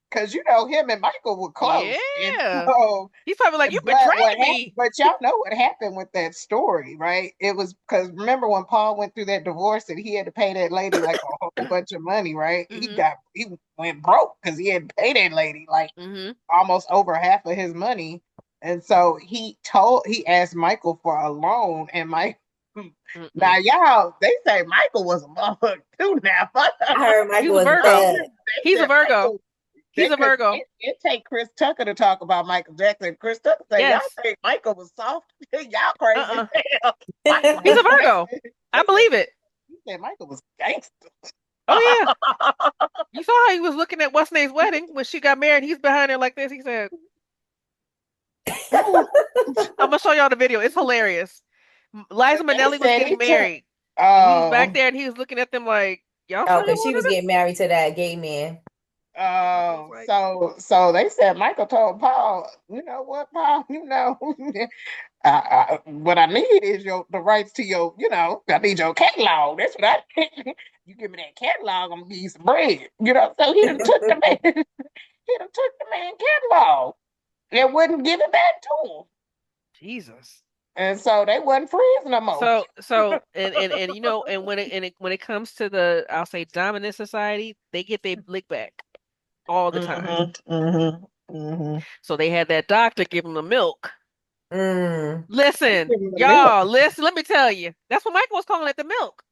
because you know him and Michael were close, and Yeah. so He's probably like, you but what betrayed happened? me. But y'all know what happened with that story, right? It was because remember when Paul went through that divorce and he had to pay that lady like a whole bunch of money, right? Mm-hmm. He went broke because he had to pay that lady like Mm-hmm. almost over half of his money, and so he asked Michael for a loan, and Mike. Now Mm-mm. y'all, they say Michael was a motherfucker too. Now I heard He's Michael a was Virgo. bad. they He's a said Virgo. Michael. He's a Because Virgo. it take Chris Tucker to talk about Michael Jackson. Chris Tucker say y'all Yes. think Michael was soft. Y'all crazy as Uh-uh. hell. Michael He's was a Virgo. gangster. I They said believe it. he said Michael was gangster. Oh yeah. You saw how he was looking at what's name's wedding when she got married. He's behind her like this. He said, I'm gonna show y'all the video. It's hilarious. Liza They Minnelli was said he getting took. married, and he was back Oh, there and he was looking at them like, y'all Oh, sure y'all because she want was to getting married to that gay man. I was oh, like, so they said Michael told Paul, you know what, Paul, what I need is the rights to I need your catalog. That's what I need. You give me that catalog, I'm gonna give you some bread. So he done took the man, he done took the man catalog and wouldn't give it back to him. Jesus. And so they wasn't friends no more. And and when it comes to the, I'll say, dominant society, they get their lick back all the time. Mm-hmm, mm-hmm, mm-hmm. So they had that doctor give him the milk. Mm. Listen, Give him the milk. y'all, listen, let me tell you. That's what Michael was calling it, the milk.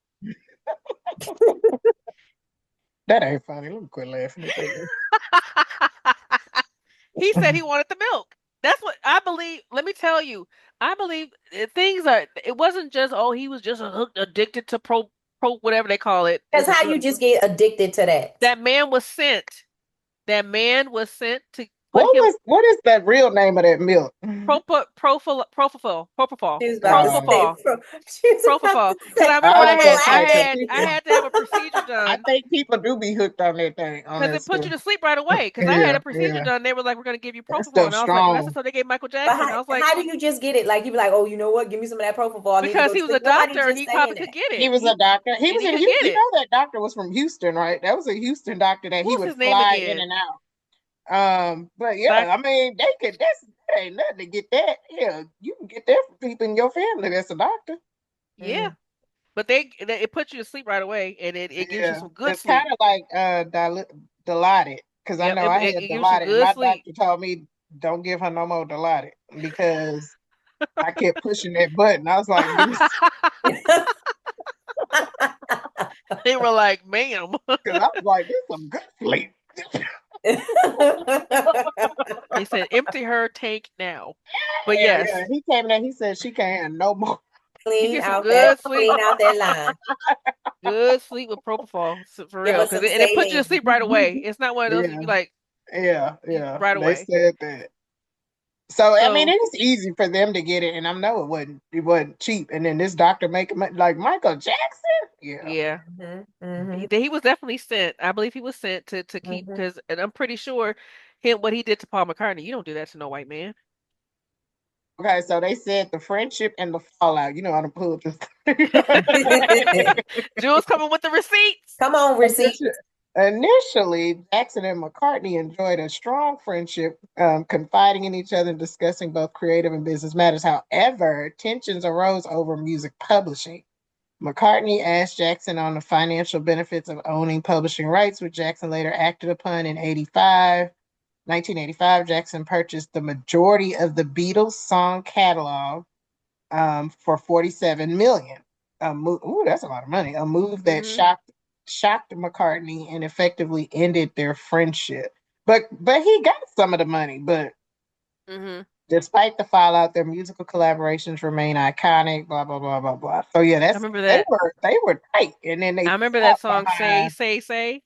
That ain't funny. Let me quit laughing at that. He said he wanted the milk. That's what I believe. Let me tell you, I believe things are. It wasn't just, oh, he was just addicted to pro whatever they call it. That's The how you just get addicted to that. that man was sent. That man was sent to put him What is the real name of that milk? propofol, She was about to say, propofol, she was about propofol. to Because say I remember when Oh, okay. I had to have a procedure I done. think people do be hooked on that thing, on Because that it put stuff. you to sleep right away. Because I had Yeah, a procedure yeah. done. They were like, we're going to give you That propofol. And stuff's I was like, well, that's strong. just so they gave Michael But Jackson. I was like, how do you just get it? Like you be like, oh, you know what? Give me some of that propofol. I need to because go he to was a sleep. Nobody doctor and just he saying probably that. could get He it. was a doctor. He And was he in could Houston. get it. That doctor was from Houston, right? That was a Houston doctor that he What's would his name fly in again? and out. But Doc, yeah, I mean, that ain't nothing to get that. Yeah, you can get that from people in your family that's a doctor. yeah. Mm. But it puts you to sleep right away, and it gives you Yeah, some good it's kind sleep. of like Dilaudid, because I Yep, know I it had gives you some Dilaudid, and good my sleep. doctor told me don't give her no more Dilaudid because I kept pushing that button. I was like, give me, They were like, ma'am. because I was like, this is some good sleep. They said, empty her tank now. But Yeah, yeah. yes, He came in there. He said she can't have no more. you Clean get some out that, good sleep. clean out that line. Good sleep with propofol, for Give real. us Cause some it puts you to saline. sleep right away. It's not one of those you Yeah, be like, yeah, yeah. right They away. said that. So I mean, So it was easy for them to get it, and I know it wasn't cheap. And then this doctor making like Michael Jackson. Yeah. yeah, Hmm. he was definitely sent. I believe he was sent to keep, Hmm. because, and I'm pretty sure what he did to Paul McCartney. You don't do that to no white man. Okay, so they said the friendship and the fallout. You know how to pull this. Jules coming with the receipts. Come on, receipt. Initially, Jackson and McCartney enjoyed a strong friendship, confiding in each other and discussing both creative and business matters. However, tensions arose over music publishing. McCartney asked Jackson on the financial benefits of owning publishing rights, which Jackson later acted upon in 1985. Jackson purchased the majority of the Beatles song catalog for 47 million. Ooh, that's a lot of money. A move that shocked McCartney and effectively ended their friendship. But he got some of the money. But despite the fallout, their musical collaborations remain iconic. Blah blah blah blah blah. So yeah, I remember that. they were tight, and then they I remember that song. behind, Say. I used to say,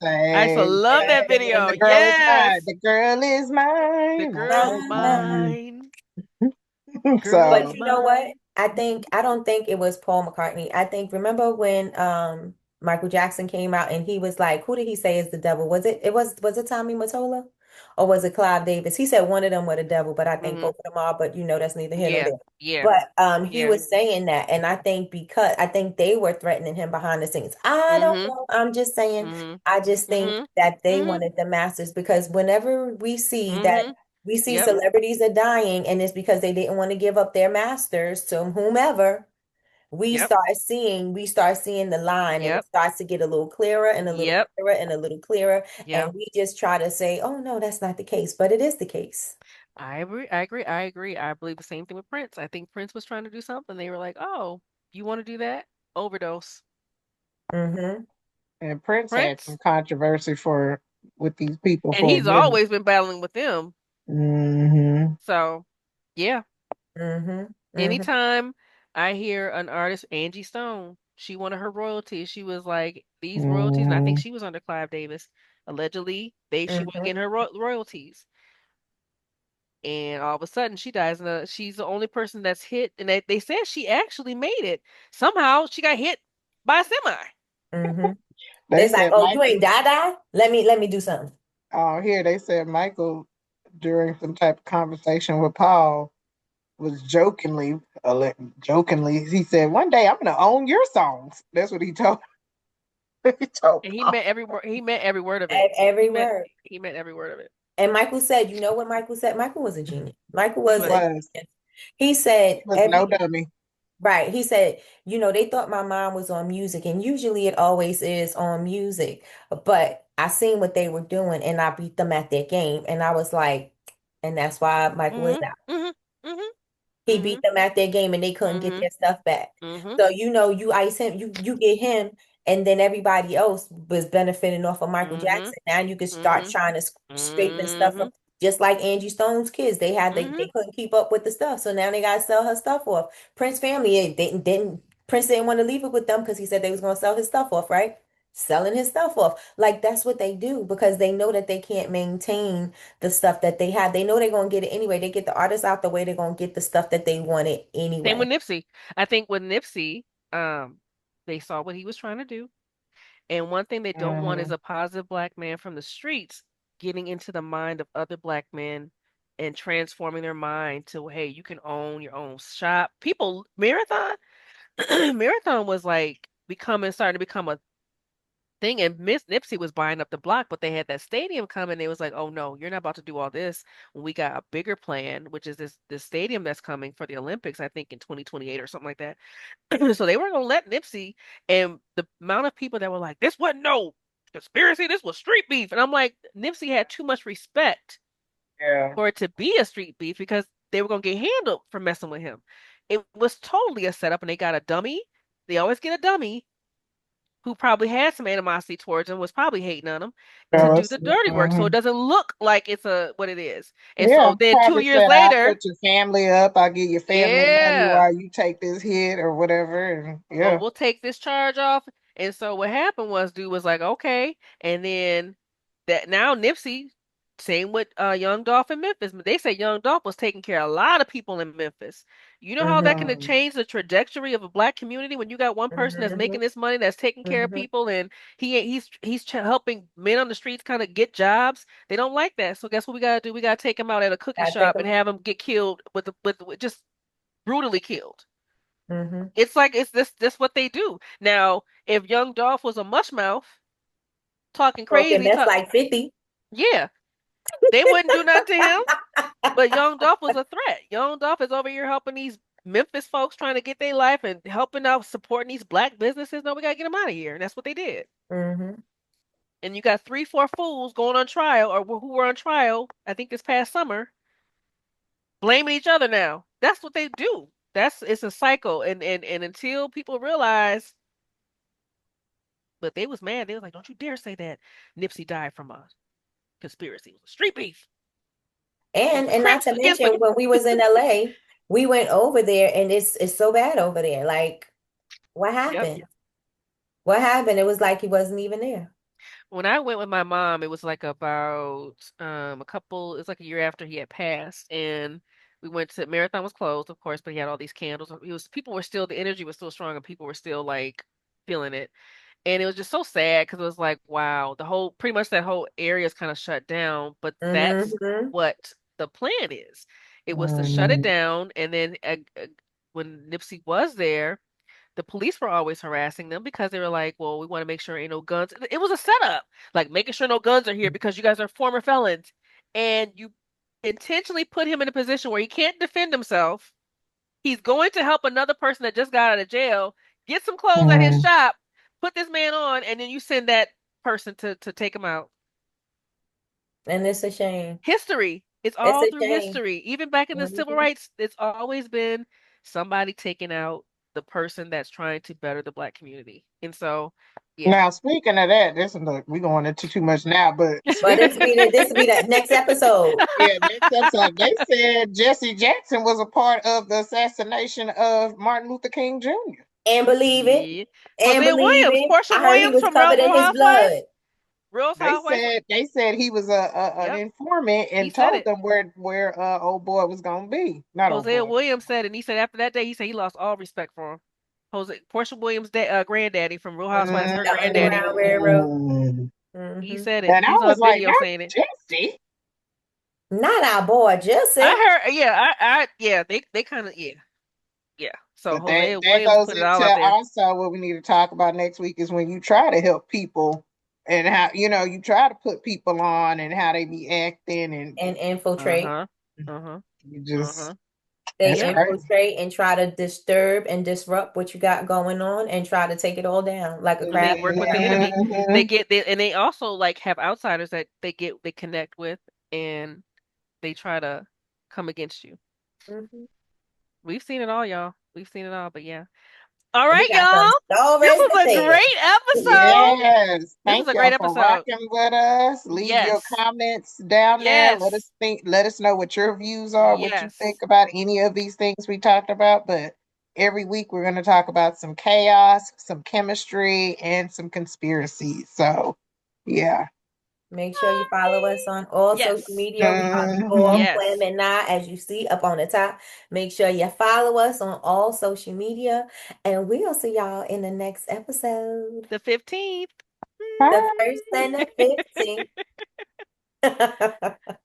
love that video. the girl is mine. Yes, The girl is mine. the girl's mine. Girl But is you know what? mine. I don't think it was Paul McCartney. I think remember when Michael Jackson came out and he was like, who did he say is the devil? Was it Tommy Mottola? Or was it Clive Davis? He said one of them were the devil, but I think both of them are, but that's neither here nor there. Yeah. But he was saying that, and I think they were threatening him behind the scenes. I don't know. I'm just saying, I just think that they wanted the masters because whenever we see that we see celebrities are dying, and it's because they didn't want to give up their masters to whomever. We start seeing the line, and it starts to get a little clearer and a little clearer and a little clearer. And we just try to say, "Oh no, that's not the case," but it is the case. I agree. I believe the same thing with Prince. I think Prince was trying to do something. They were like, "Oh, you want to do that? Overdose." Mm-hmm. And Prince had some controversy with these people, and he's always been battling with them. So, yeah. Anytime I hear an artist, Angie Stone, she wanted her royalties. She was like, these royalties, and I think she was under Clive Davis. Allegedly, she wasn't getting her royalties. And all of a sudden, she dies. And she's the only person that's hit. And they said she actually made it. Somehow, she got hit by a semi. They said, like, oh, you ain't die? Let me do something. Oh, here they said Michael, during some type of conversation with Paul, was jokingly, he said, "One day I'm gonna own your songs." That's what he told. And he meant every word. He meant every word of it. Every word. He meant every word of it. And Michael said, you know what Michael said? Michael was a genius. Michael was. He said, he was no dummy. Right. He said, they thought my mind was on music, and usually it always is on music. But I seen what they were doing, and I beat them at their game. And I was like, and that's why Michael is out. He beat them at their game, and they couldn't get their stuff back. So you ice him, you get him, and then everybody else was benefiting off of Michael Jackson. Now you can start trying to straighten stuff up. Just like Angie Stone's kids, they couldn't keep up with the stuff, so now they gotta sell her stuff off. Prince family Prince didn't want to leave it with them because he said they was gonna sell his stuff off, right? Selling his stuff off. Like that's what they do because they know that they can't maintain the stuff that they have. They know they're gonna get it anyway. They get the artists out the way, they're gonna get the stuff that they wanted anyway. Same with Nipsey. I think with Nipsey, they saw what he was trying to do. And one thing they don't want is a positive black man from the streets getting into the mind of other black men and transforming their mind to, hey, you can own your own shop. Marathon was like starting to become a thing, and Miss Nipsey was buying up the block, but they had that stadium coming. They was like, oh no, you're not about to do all this when we got a bigger plan, which is this stadium that's coming for the Olympics, I think in 2028 or something like that. So they weren't gonna let Nipsey, and the amount of people that were like, this wasn't no conspiracy, this was street beef. And I'm like, Nipsey had too much respect for it to be a street beef because they were gonna get handled for messing with him. It was totally a setup, and they got a dummy. They always get a dummy who probably had some animosity towards him, was probably hating on him to do the dirty work, so it doesn't look like it's what it is. And so then 2 years later, I'll put your family up, I'll give your family money while you take this hit or whatever. And or we'll take this charge off. And so what happened was, dude was like, okay, and then that now Nipsey. Same with Young Dolph in Memphis. They say Young Dolph was taking care of a lot of people in Memphis. You know how that can change the trajectory of a black community when you got one person that's making this money, that's taking care of people, and he's helping men on the streets kind of get jobs. They don't like that. So guess what we gotta do? We gotta take him out at a cookie shop and have him get killed with just brutally killed. It's like it's this what they do. Now, if Young Dolph was a mushmouth talking crazy, that's like 50. Yeah. They wouldn't do nothing to him. But Young Dolph was a threat. Young Dolph is over here helping these Memphis folks trying to get their life and helping out, supporting these black businesses. No, we gotta get them out of here, and that's what they did. Mm-hmm. And you got 3, 4 fools going on trial, or who were on trial, I think this past summer, blaming each other now. That's what they do. It's a cycle, and until people realize, but they was mad. They was like, "Don't you dare say that Nipsey died from a conspiracy. It was a street beef. It was the And not Crips to against mention the." when we was in LA, we went over there and it's so bad over there. Like, what Yep. happened? What happened? It was like he wasn't even there. When I went with my mom, it was like about a couple. It's like a year after he had passed, and we went to Marathon was closed, of course, but he had all these candles. It was people were still the energy was still strong, and people were still like feeling it. And it was just so sad because it was like, wow, the whole pretty much that whole area is kind of shut down. But that's Mm-hmm. what the plan is. It was to shut it Mm. down, and then when Nipsey was there, the police were always harassing them because they were like, well, we want to make sure ain't no guns. It was a setup, like making sure no guns are here because you guys are former felons, and you intentionally put him in a position where he can't defend himself. He's going to help another person that just got out of jail get some clothes at his Mm. shop, put this man on, and then you send that person to take him out. And it's a shame. History. It's It's all a through shame. history. Even back in the civil Mhm. rights, it's always been somebody taking out the person that's trying to better the black community. And so, yeah. Now, speaking of that, this is look, we going into too much now, but But speaking of, this will be the next episode. yeah, next episode, they said Jesse Jackson was a part of the assassination of Martin Luther King Jr. And believe it. Yeah. And Hosea believe Williams, it. Portia I heard he Williams was from covered in Real his blood. Housewives. Real Housewives. They said he was an Yep. informant He and said told it. them where old boy was gonna be. Not old Hosea boy. Williams said, and he said after that day, he said he lost all respect for him. Portia Williams' granddaddy from Real Housewives, her The granddaddy. Underground Railroad. Mm. He Hmm. said it. And I He's was on like, video not saying it. Jesse. Not our boy, Jesse. I heard, yeah, yeah, they kind of, yeah. So But that Hosea that Williams goes put it all into out there. also what we need to talk about next week is when you try to help people and how you try to put people on and how they be acting and And Uh infiltrate. huh. Uh huh. you Uh just huh. They that's Yep. crazy. infiltrate and try to disturb and disrupt what you got going on and try to take it all down like a And they crab in work a with the barrel. enemy. Mhm. And they also like have outsiders that they connect with, and they try to come against you. Mhm. We've seen it all, y'all. We've seen it all, but yeah. All We right, got y'all. some This stories to was a tell. great episode. Yes, This was thank a y'all great for episode. rocking with us. Leave your Yes. comments down there. Yes. Let us know what your views are, what you think Yes. about any of these things we talked about. But every week we're going to talk about some chaos, some chemistry, and some conspiracies. So, yeah. Make sure you follow us on all social Yes. media. We are Yes. Scorquemini, as you see up on the top. Make sure you follow us on all social media, and we'll see y'all in the next episode. The 15th. The first and the 15th.